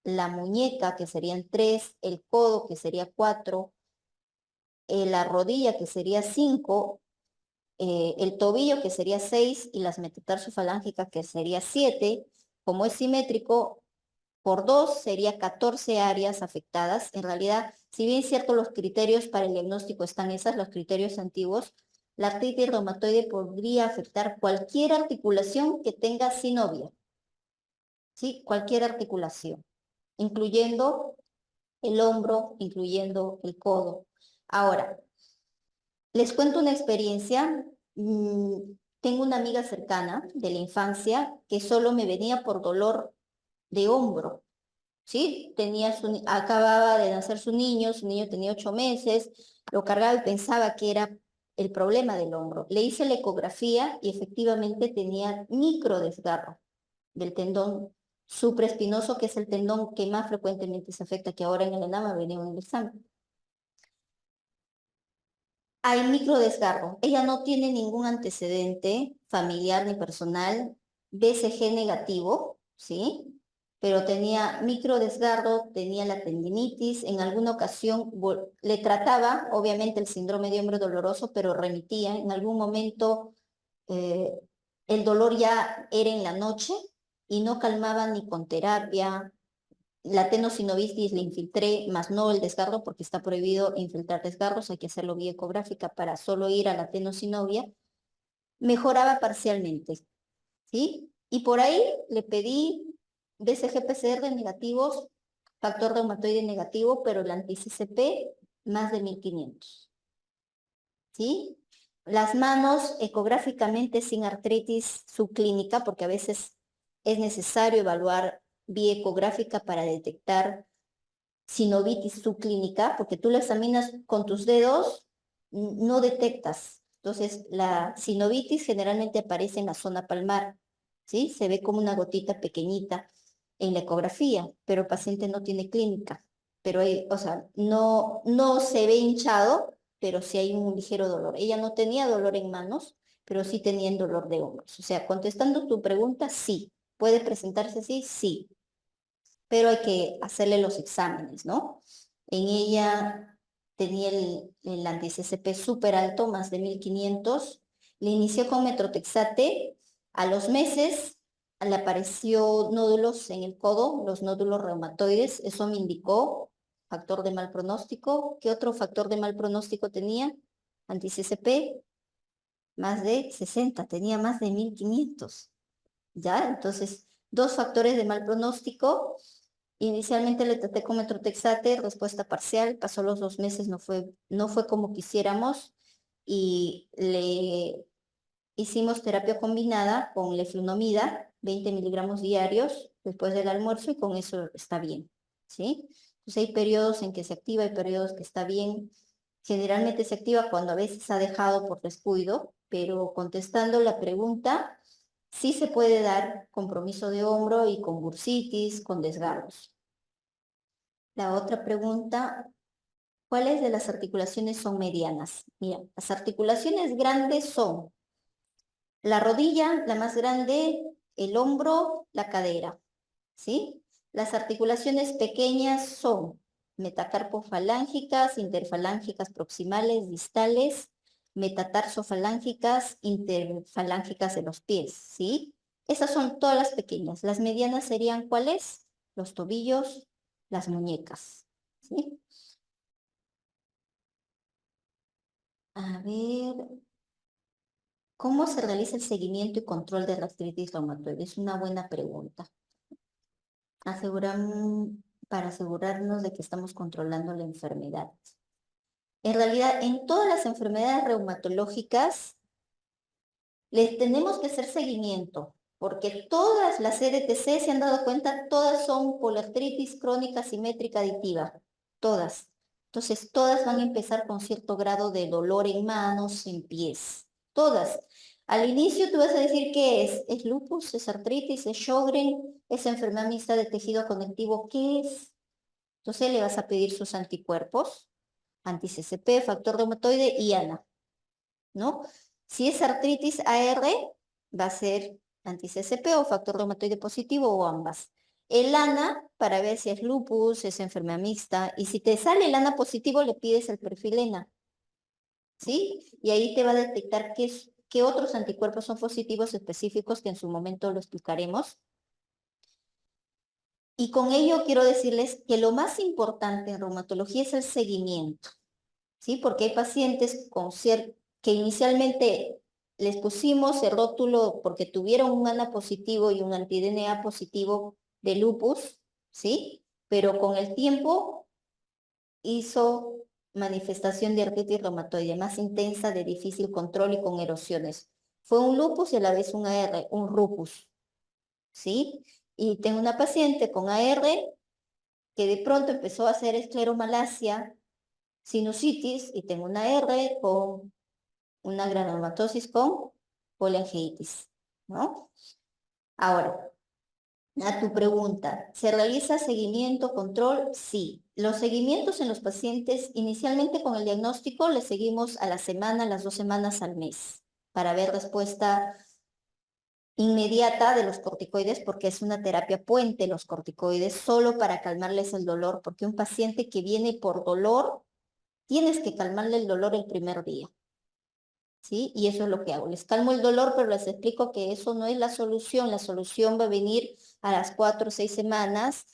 la muñeca que serían 3, el codo que sería 4, la rodilla que sería 5, el tobillo que sería 6 y las metatarsofalángicas que sería 7. Como es simétrico, por 2 sería 14 áreas afectadas. En realidad, si bien es cierto los criterios para el diagnóstico están los criterios antiguos, la artritis reumatoide podría afectar cualquier articulación que tenga sinovia. ¿Sí? Cualquier articulación, incluyendo el hombro, incluyendo el codo. Ahora, les cuento una experiencia. Tengo una amiga cercana de la infancia que solo me venía por dolor de hombro, ¿sí? Acababa de nacer su niño tenía 8 meses, lo cargaba y pensaba que era el problema del hombro. Le hice la ecografía y efectivamente tenía microdesgarro del tendón supraespinoso, que es el tendón que más frecuentemente se afecta, que ahora en el ENAMA venía en el examen. Hay microdesgarro. Ella no tiene ningún antecedente familiar ni personal, BCG negativo, ¿sí? Pero tenía microdesgarro, tenía la tendinitis, en alguna ocasión le trataba, obviamente, el síndrome de hombro doloroso, pero remitía. En algún momento el dolor ya era en la noche y no calmaba ni con terapia. La tenosinovitis le infiltré, más no el desgarro, porque está prohibido infiltrar desgarros, hay que hacerlo vía ecográfica para solo ir a la tenosinovia. Mejoraba parcialmente, ¿sí? Y por ahí le pedí BCG-PCR negativos, factor reumatoide negativo, pero el anti-CCP más de 1500, ¿sí? Las manos ecográficamente sin artritis subclínica, porque a veces es necesario evaluar vía ecográfica para detectar sinovitis subclínica, porque tú la examinas con tus dedos, no detectas. Entonces, la sinovitis generalmente aparece en la zona palmar, ¿sí? Se ve como una gotita pequeñita en la ecografía, pero el paciente no tiene clínica. Pero hay, o sea, no se ve hinchado, pero sí hay un ligero dolor. Ella no tenía dolor en manos, pero sí tenía dolor de hombros. O sea, contestando tu pregunta, sí. ¿Puede presentarse así? Sí, pero hay que hacerle los exámenes, ¿no? En ella tenía el anti-CCP súper alto, más de 1500. Le inicié con metrotexate. A los meses le apareció nódulos en el codo, los nódulos reumatoides. Eso me indicó factor de mal pronóstico. ¿Qué otro factor de mal pronóstico tenía? Anti-CCP, más de 60, tenía más de 1500. ¿Ya? Entonces, dos factores de mal pronóstico. Inicialmente le traté con metrotexate, respuesta parcial, pasó los 2 meses, no fue como quisiéramos y le hicimos terapia combinada con leflunomida, 20 miligramos diarios después del almuerzo y con eso está bien, ¿sí? Entonces hay periodos en que se activa, hay periodos que está bien. Generalmente se activa cuando a veces ha dejado por descuido, pero contestando la pregunta, sí se puede dar compromiso de hombro y con bursitis, con desgarros. La otra pregunta, ¿cuáles de las articulaciones son medianas? Mira, las articulaciones grandes son la rodilla, la más grande, el hombro, la cadera, ¿sí? Las articulaciones pequeñas son metacarpofalángicas, interfalángicas proximales, distales, metatarsofalancicas, interfalángicas de los pies, ¿sí? Esas son todas las pequeñas. Las medianas serían, ¿cuáles? Los tobillos, las muñecas, ¿sí? A ver, ¿cómo se realiza el seguimiento y control de la artritis reumatoide? Es una buena pregunta. Para asegurarnos de que estamos controlando la enfermedad. En realidad, en todas las enfermedades reumatológicas, les tenemos que hacer seguimiento, porque todas las CDTC, se han dado cuenta, todas son poliartritis crónica simétrica aditiva, todas. Entonces, todas van a empezar con cierto grado de dolor en manos, en pies, todas. Al inicio tú vas a decir qué es lupus, es artritis, es Sjögren, es enfermedad mixta de tejido conectivo, ¿qué es? Entonces le vas a pedir sus anticuerpos, anti-CCP, factor reumatoide y ANA, ¿no? Si es artritis AR, va a ser anti-CCP o factor reumatoide positivo o ambas. El ANA, para ver si es lupus, es enfermedad mixta, y si te sale el ANA positivo, le pides el perfil ENA, ¿sí? Y ahí te va a detectar qué otros anticuerpos son positivos específicos, que en su momento lo explicaremos. Y con ello quiero decirles que lo más importante en reumatología es el seguimiento, ¿sí? Porque hay pacientes que inicialmente les pusimos el rótulo porque tuvieron un ANA positivo y un anti-DNA positivo de lupus, ¿sí? Pero con el tiempo hizo manifestación de artritis reumatoide más intensa, de difícil control y con erosiones. Fue un lupus y a la vez un AR, un rupus, ¿sí? Y tengo una paciente con AR que de pronto empezó a hacer escleromalacia, sinusitis, y tengo una R con una granulomatosis con poliangiitis, ¿no? Ahora, a tu pregunta, ¿se realiza seguimiento, control? Sí. Los seguimientos en los pacientes, inicialmente con el diagnóstico, les seguimos a la semana, a las 2 semanas, al mes, para ver respuesta inmediata de los corticoides, porque es una terapia puente los corticoides, solo para calmarles el dolor, porque un paciente que viene por dolor, tienes que calmarle el dolor el primer día. ¿sí? Y eso es lo que hago. Les calmo el dolor, pero les explico que eso no es la solución. La solución va a venir a las 4 o 6 semanas,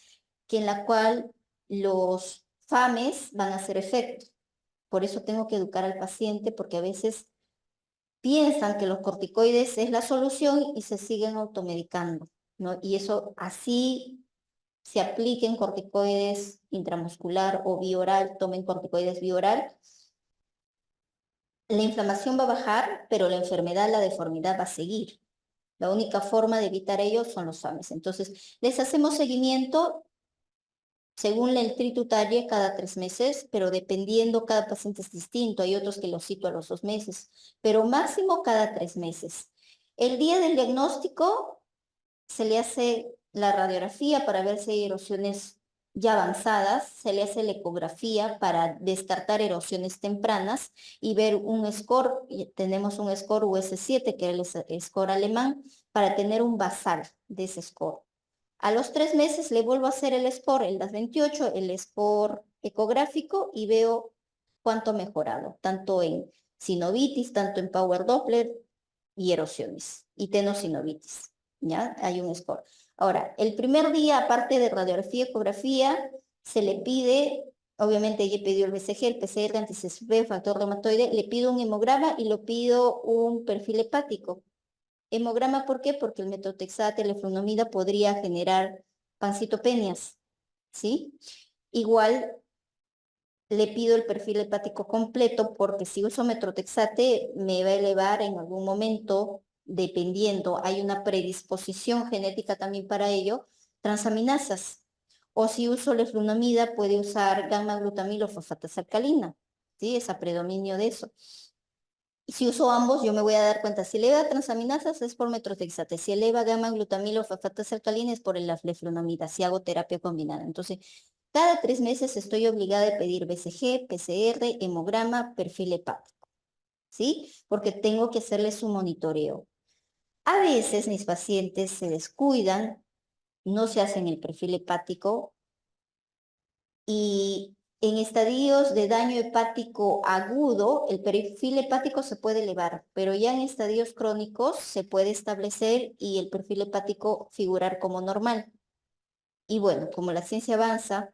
que en la cual los FAMES van a hacer efecto. Por eso tengo que educar al paciente, porque a veces piensan que los corticoides es la solución y se siguen automedicando, ¿no? Y eso así se apliquen corticoides intramuscular o bioral, tomen corticoides bioral, la inflamación va a bajar, pero la enfermedad, la deformidad va a seguir. La única forma de evitar ello son los FAMES. Entonces, les hacemos seguimiento según el tritutarie cada 3 meses, pero dependiendo, cada paciente es distinto. Hay otros que los cito a los 2 meses, pero máximo cada 3 meses. El día del diagnóstico se le hace la radiografía para ver si hay erosiones ya avanzadas, se le hace la ecografía para descartar erosiones tempranas y ver un score, tenemos un score US7, que es el score alemán, para tener un basal de ese score. A los 3 meses le vuelvo a hacer el score, el DAS 28, el score ecográfico y veo cuánto ha mejorado, tanto en sinovitis, tanto en Power Doppler y erosiones, y tenosinovitis. ¿Ya? Hay un score. Ahora, el primer día, aparte de radiografía y ecografía, se le pide, obviamente ya pidió el BCG, el PCR, anti-CSF, factor reumatoide, le pido un hemograma y le pido un perfil hepático. Hemograma, ¿por qué? Porque el metotrexato, la leflunomida podría generar pancitopenias, ¿sí? Igual le pido el perfil hepático completo porque si uso metotrexate me va a elevar en algún momento, dependiendo, hay una predisposición genética también para ello, transaminasas. O si uso leflunomida puede usar gamma-glutamilo fosfatasa alcalina, ¿sí? Es a predominio de eso. Y si uso ambos, yo me voy a dar cuenta, si eleva transaminasas es por metotrexate, si eleva gamma-glutamilo fosfatasa alcalina es por la leflunomida, si hago terapia combinada. Entonces, cada 3 meses estoy obligada a pedir BCG, PCR, hemograma, perfil hepático, ¿sí? Porque tengo que hacerles su monitoreo. A veces mis pacientes se descuidan, no se hacen el perfil hepático y en estadios de daño hepático agudo, el perfil hepático se puede elevar, pero ya en estadios crónicos se puede establecer y el perfil hepático figurar como normal. Y bueno, como la ciencia avanza,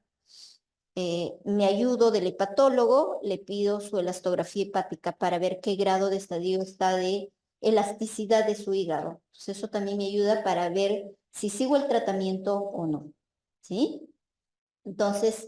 me ayudo del hepatólogo, le pido su elastografía hepática para ver qué grado de estadio está de elasticidad de su hígado. Entonces eso también me ayuda para ver si sigo el tratamiento o no, ¿sí? Entonces,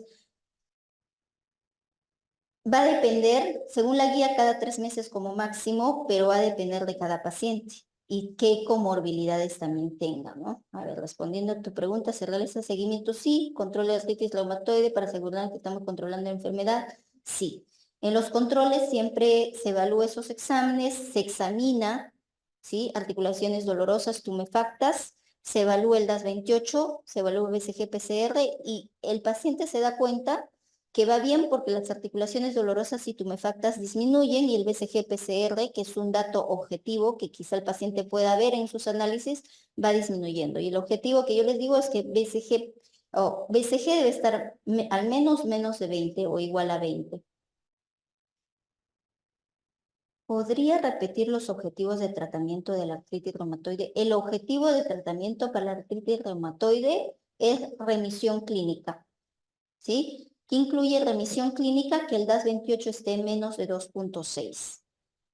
va a depender, según la guía, cada 3 meses como máximo, pero va a depender de cada paciente y qué comorbilidades también tenga, ¿no? A ver, respondiendo a tu pregunta, ¿se realiza seguimiento? Sí. ¿Control de artritis reumatoide para asegurar que estamos controlando la enfermedad? Sí. En los controles siempre se evalúa esos exámenes, se examina, ¿sí? Articulaciones dolorosas, tumefactas, se evalúa el DAS 28, se evalúa el BCG-PCR y el paciente se da cuenta que va bien porque las articulaciones dolorosas y tumefactas disminuyen y el BCG-PCR, que es un dato objetivo que quizá el paciente pueda ver en sus análisis, va disminuyendo. Y el objetivo que yo les digo es que BCG debe estar al menos de 20 o igual a 20. ¿Podría repetir los objetivos de tratamiento de la artritis reumatoide? El objetivo de tratamiento para la artritis reumatoide es remisión clínica, ¿sí? Que incluye remisión clínica que el DAS 28 esté en menos de 2.6,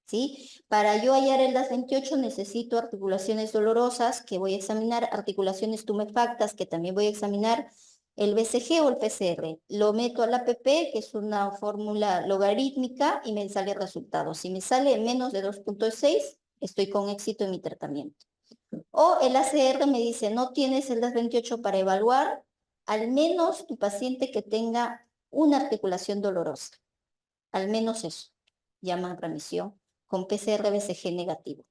¿sí? Para yo hallar el DAS 28 necesito articulaciones dolorosas que voy a examinar, articulaciones tumefactas que también voy a examinar, el BCG o el PCR. Lo meto al APP, que es una fórmula logarítmica, y me sale el resultado. Si me sale menos de 2.6, estoy con éxito en mi tratamiento. O el ACR me dice, no tienes el DAS 28 para evaluar, al menos tu paciente que tenga una articulación dolorosa. Al menos eso. Llaman remisión con PCR-BCG negativo.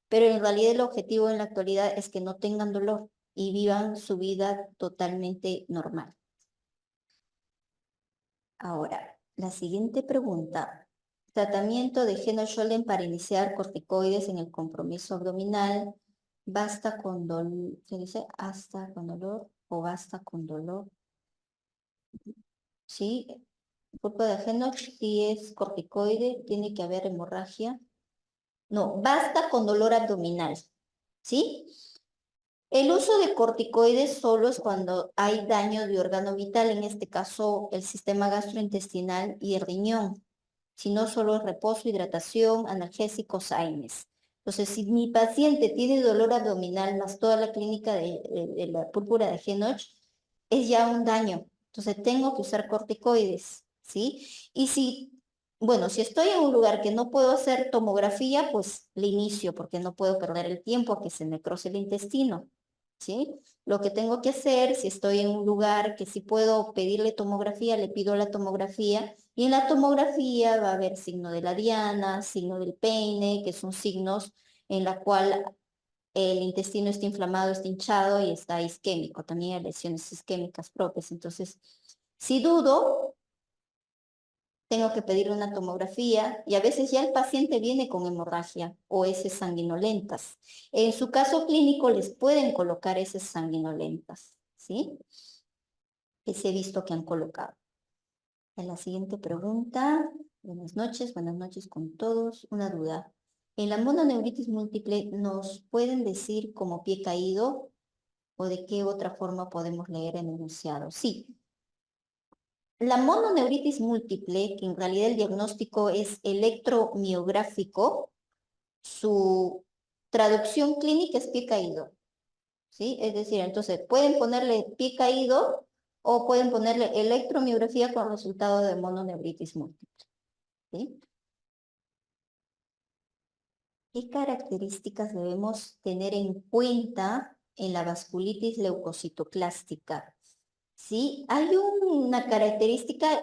Pero en realidad el objetivo en la actualidad es que no tengan dolor y vivan su vida totalmente normal. Ahora, la siguiente pregunta. Tratamiento de Heno-Scholden para iniciar corticoides en el compromiso abdominal. ¿Basta con dolor? ¿Se dice hasta con dolor o basta con dolor? Sí, grupo de Heno, si es corticoide, tiene que haber hemorragia. No, basta con dolor abdominal, ¿sí? El uso de corticoides solo es cuando hay daño de órgano vital, en este caso el sistema gastrointestinal y el riñón. Si no, solo es reposo, hidratación, analgésicos, AINES. Entonces, si mi paciente tiene dolor abdominal más toda la clínica de la púrpura de Henoch, es ya un daño. Entonces, tengo que usar corticoides, ¿sí? Y si, bueno, si estoy en un lugar que no puedo hacer tomografía, pues le inicio porque no puedo perder el tiempo a que se necrose el intestino, ¿sí? Lo que tengo que hacer, si estoy en un lugar que sí puedo pedirle tomografía, le pido la tomografía, y en la tomografía va a haber signo de la diana, signo del peine, que son signos en la cual el intestino está inflamado, está hinchado y está isquémico. También hay lesiones isquémicas propias. Entonces, si dudo, tengo que pedirle una tomografía y a veces ya el paciente viene con hemorragia o heces sanguinolentas. En su caso clínico les pueden colocar heces sanguinolentas, ¿sí? Que se he visto que han colocado. En la siguiente pregunta, buenas noches con todos. Una duda. ¿En la mononeuritis múltiple nos pueden decir como pie caído o de qué otra forma podemos leer el enunciado? Sí. La mononeuritis múltiple, que en realidad el diagnóstico es electromiográfico, su traducción clínica es pie caído, ¿sí? Es decir, entonces pueden ponerle pie caído o pueden ponerle electromiografía con resultado de mononeuritis múltiple, ¿sí? ¿Qué características debemos tener en cuenta en la vasculitis leucocitoclástica? Sí, hay una característica,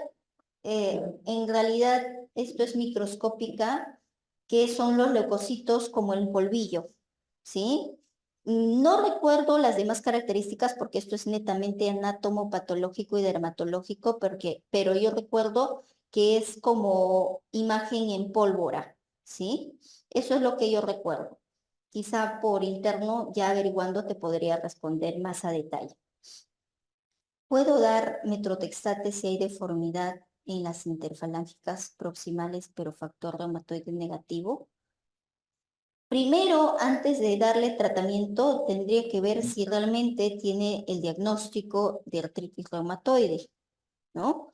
en realidad esto es microscópica, que son los leucocitos como el polvillo, ¿sí? No recuerdo las demás características porque esto es netamente anatomopatológico y dermatológico, pero yo recuerdo que es como imagen en pólvora, ¿sí? Eso es lo que yo recuerdo. Quizá por interno, ya averiguando, te podría responder más a detalle. ¿Puedo dar metrotextate si hay deformidad en las interfalángicas proximales, pero factor reumatoide negativo? Primero, antes de darle tratamiento, tendría que ver si realmente tiene el diagnóstico de artritis reumatoide, ¿no?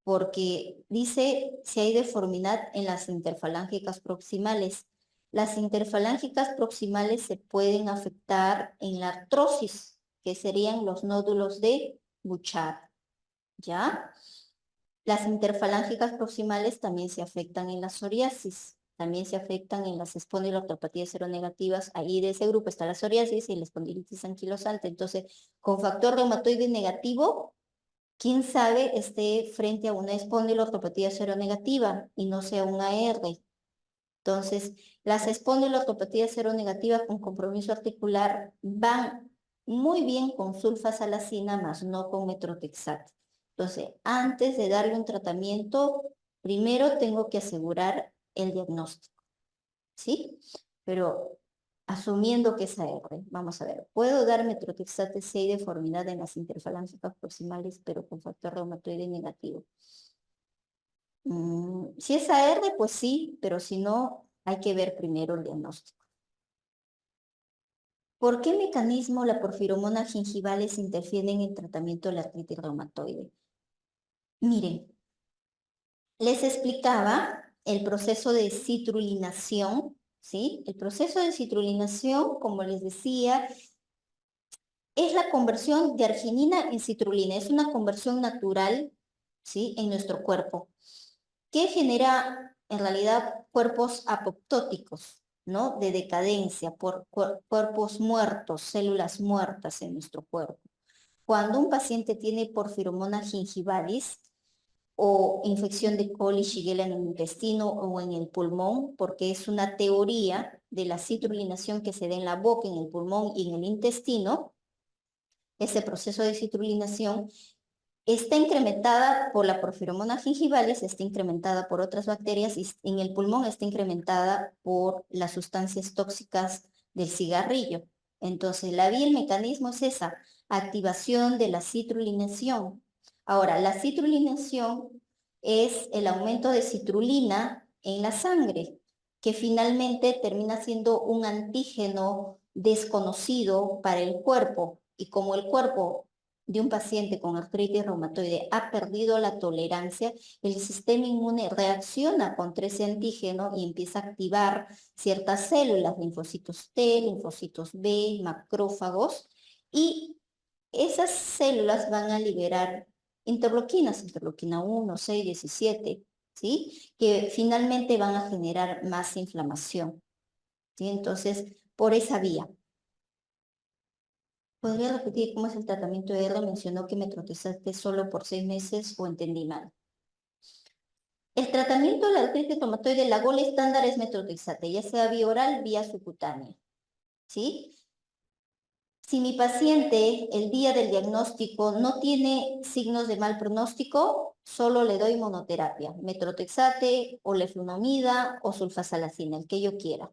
Porque dice si hay deformidad en las interfalángicas proximales. Las interfalángicas proximales se pueden afectar en la artrosis, que serían los nódulos de Bouchard, ¿ya? Las interfalángicas proximales también se afectan en la psoriasis, también se afectan en las espondiloartropatías seronegativas. Ahí de ese grupo está la psoriasis y la espondilitis anquilosante. Entonces, con factor reumatoide negativo, quién sabe esté frente a una espondiloartropatía seronegativa y no sea un AR. Entonces, las espondiloartropatías seronegativas con compromiso articular van muy bien con sulfasalacina, más no con metrotexate. Entonces, antes de darle un tratamiento, primero tengo que asegurar el diagnóstico, ¿sí? Pero asumiendo que es AR, vamos a ver, puedo dar metrotexate si hay deformidad en las interfalángicas proximales, pero con factor reumatoide negativo. Si es AR, pues sí, pero si no, hay que ver primero el diagnóstico. ¿Por qué mecanismo la porfiromona gingivales interfiere en el tratamiento de la artritis reumatoide? Miren, les explicaba el proceso de citrulinación, ¿sí? El proceso de citrulinación, como les decía, es la conversión de arginina en citrulina. Es una conversión natural, ¿sí? En nuestro cuerpo, que genera en realidad cuerpos apoptóticos, ¿no? De decadencia, por cuerpos muertos, células muertas en nuestro cuerpo. Cuando un paciente tiene porfiromona gingivalis o infección de coli Shigella en el intestino o en el pulmón, porque es una teoría de la citrulinación que se da en la boca, en el pulmón y en el intestino, ese proceso de citrulinación está incrementada por la porfiromona gingivalis, está incrementada por otras bacterias y en el pulmón está incrementada por las sustancias tóxicas del cigarrillo. Entonces, la vía, el mecanismo es esa, activación de la citrulinación. Ahora, la citrulinación es el aumento de citrulina en la sangre. que finalmente termina siendo un antígeno desconocido para el cuerpo. Y como el cuerpo de un paciente con artritis reumatoide ha perdido la tolerancia, el sistema inmune reacciona contra ese antígeno y empieza a activar ciertas células, linfocitos T, linfocitos B, macrófagos, y esas células van a liberar interleuquinas, interleuquina 1, 6, 17, ¿sí? Que finalmente van a generar más inflamación, ¿sí? Entonces, por esa vía. ¿Podría repetir cómo es el tratamiento de R? Mencionó que metrotexate solo por 6 meses o entendí mal. El tratamiento de la artritis reumatoide, la gola estándar es metrotexate, ya sea vía oral, vía subcutánea, ¿sí? Si mi paciente el día del diagnóstico no tiene signos de mal pronóstico, solo le doy monoterapia, metrotexate o leflunomida o sulfasalacina, el que yo quiera.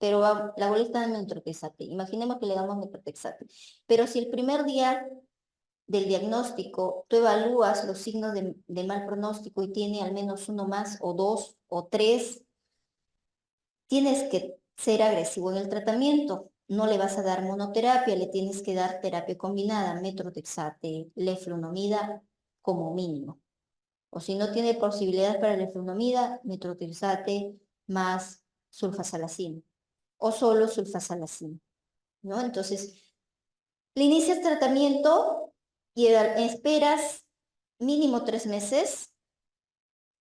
Pero la bola está en metrotexate. Imaginemos que le damos metrotexate. Pero si el primer día del diagnóstico tú evalúas los signos de mal pronóstico y tiene al menos uno más o dos o tres, tienes que ser agresivo en el tratamiento. No le vas a dar monoterapia, le tienes que dar terapia combinada, metrotexate, leflunomida como mínimo. O si no tiene posibilidades para leflunomida, metrotexate más sulfasalacina o solo sulfasalacina, ¿no? Entonces, le inicias tratamiento y esperas mínimo 3 meses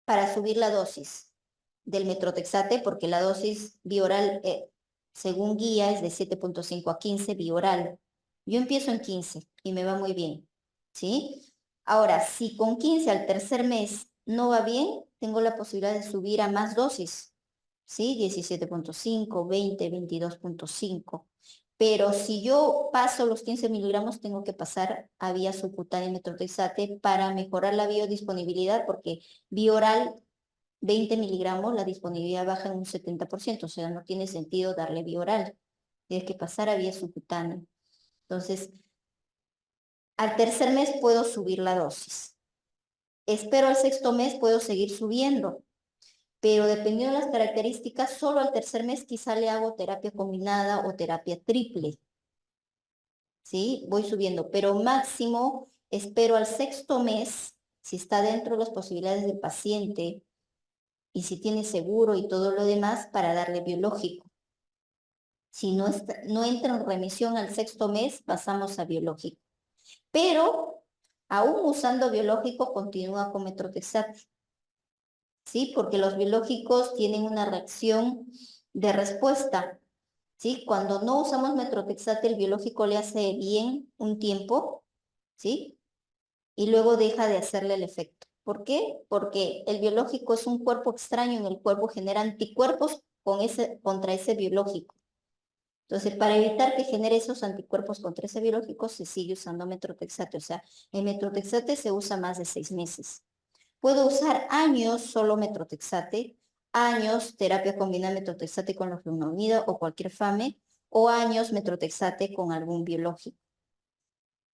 para subir la dosis del metrotexate, porque la dosis bioral, según guía, es de 7.5 a 15 bioral. Yo empiezo en 15 y me va muy bien, ¿sí? Ahora, si con 15 al tercer mes no va bien, tengo la posibilidad de subir a más dosis, ¿sí? 17.5, 20, 22.5. Pero si yo paso los 15 miligramos, tengo que pasar a vía subcutánea metrotexate para mejorar la biodisponibilidad, porque vía oral 20 miligramos, la disponibilidad baja en un 70%, o sea, no tiene sentido darle vía oral. Tienes que pasar a vía subcutánea. Entonces, al tercer mes puedo subir la dosis. Espero al sexto mes, puedo seguir subiendo, pero dependiendo de las características, solo al tercer mes quizá le hago terapia combinada o terapia triple. ¿Sí? Voy subiendo, pero máximo espero al sexto mes, si está dentro de las posibilidades del paciente y si tiene seguro y todo lo demás, para darle biológico. Si no entra en remisión al sexto mes, pasamos a biológico. Pero, aún usando biológico, continúa con metrotexate. ¿Sí? Porque los biológicos tienen una reacción de respuesta. ¿Sí? Cuando no usamos metrotexate, el biológico le hace bien un tiempo, ¿sí? Y luego deja de hacerle el efecto. ¿Por qué? Porque el biológico es un cuerpo extraño, en el cuerpo genera anticuerpos contra ese biológico. Entonces, para evitar que genere esos anticuerpos contra ese biológico, se sigue usando metrotexate. O sea, el metrotexate se usa más de 6 meses. Puedo usar años solo metrotexate, años terapia combinada metrotexate con leflunomida o cualquier FAME, o años metrotexate con algún biológico.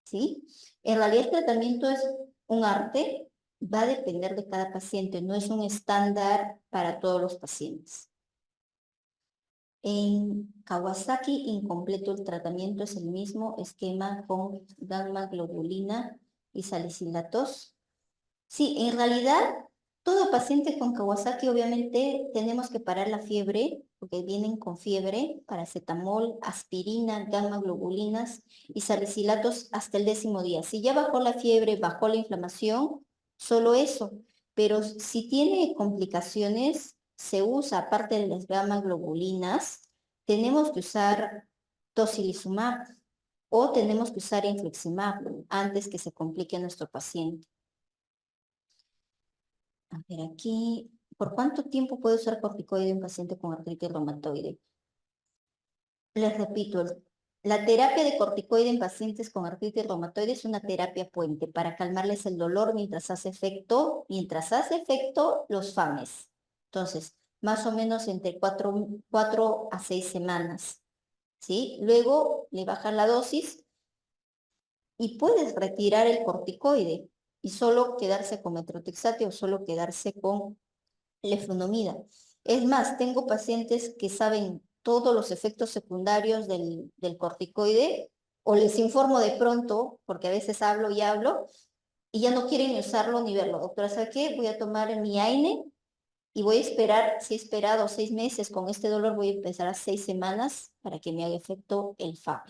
¿Sí? En realidad el tratamiento es un arte, va a depender de cada paciente, no es un estándar para todos los pacientes. En Kawasaki incompleto el tratamiento es el mismo esquema con gamma globulina y salicilatos. Sí, en realidad todo paciente con Kawasaki obviamente tenemos que parar la fiebre, porque vienen con fiebre, paracetamol, aspirina, gamma globulinas y salicilatos hasta el 10º día. Si ya bajó la fiebre, bajó la inflamación, solo eso. Pero si tiene complicaciones, se usa, aparte de las gamma globulinas, tenemos que usar tocilizumab o tenemos que usar infliximab antes que se complique nuestro paciente. A ver, aquí, ¿por cuánto tiempo puede usar corticoide un paciente con artritis reumatoide? Les repito, la terapia de corticoide en pacientes con artritis reumatoide es una terapia puente para calmarles el dolor mientras hace efecto los FAMES. Entonces, más o menos entre 4 a 6 semanas, ¿sí? Luego le bajan la dosis y puedes retirar el corticoide y solo quedarse con metrotexate o solo quedarse con leflunomida. Es más, tengo pacientes que saben todos los efectos secundarios del corticoide, o les informo de pronto, porque a veces hablo y hablo, y ya no quieren ni usarlo ni verlo. Doctora, ¿sabe qué? Voy a tomar mi AINE y voy a esperar, si he esperado 6 meses con este dolor, voy a empezar a 6 semanas para que me haga efecto el FAB,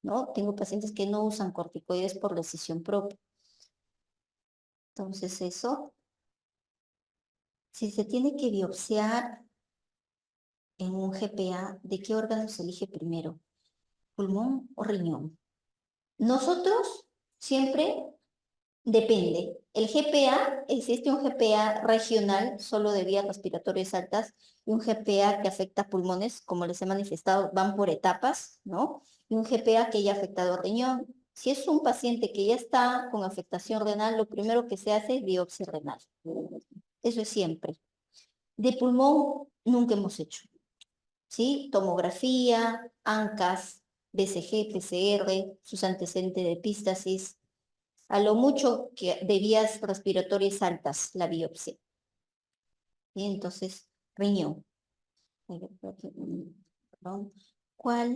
¿no? Tengo pacientes que no usan corticoides por decisión propia. Entonces eso, si se tiene que biopsiar en un GPA, ¿de qué órgano se elige primero? ¿Pulmón o riñón? Nosotros siempre depende. El GPA, existe un GPA regional solo de vías respiratorias altas y un GPA que afecta pulmones, como les he manifestado, van por etapas, ¿no? Y un GPA que ya ha afectado riñón. Si es un paciente que ya está con afectación renal, lo primero que se hace es biopsia renal. Eso es siempre. De pulmón nunca hemos hecho, ¿sí? Tomografía, ANCAS, BCG, PCR, sus antecedentes de epístasis, a lo mucho que de vías respiratorias altas, la biopsia. Y entonces, riñón. Perdón. ¿Cuál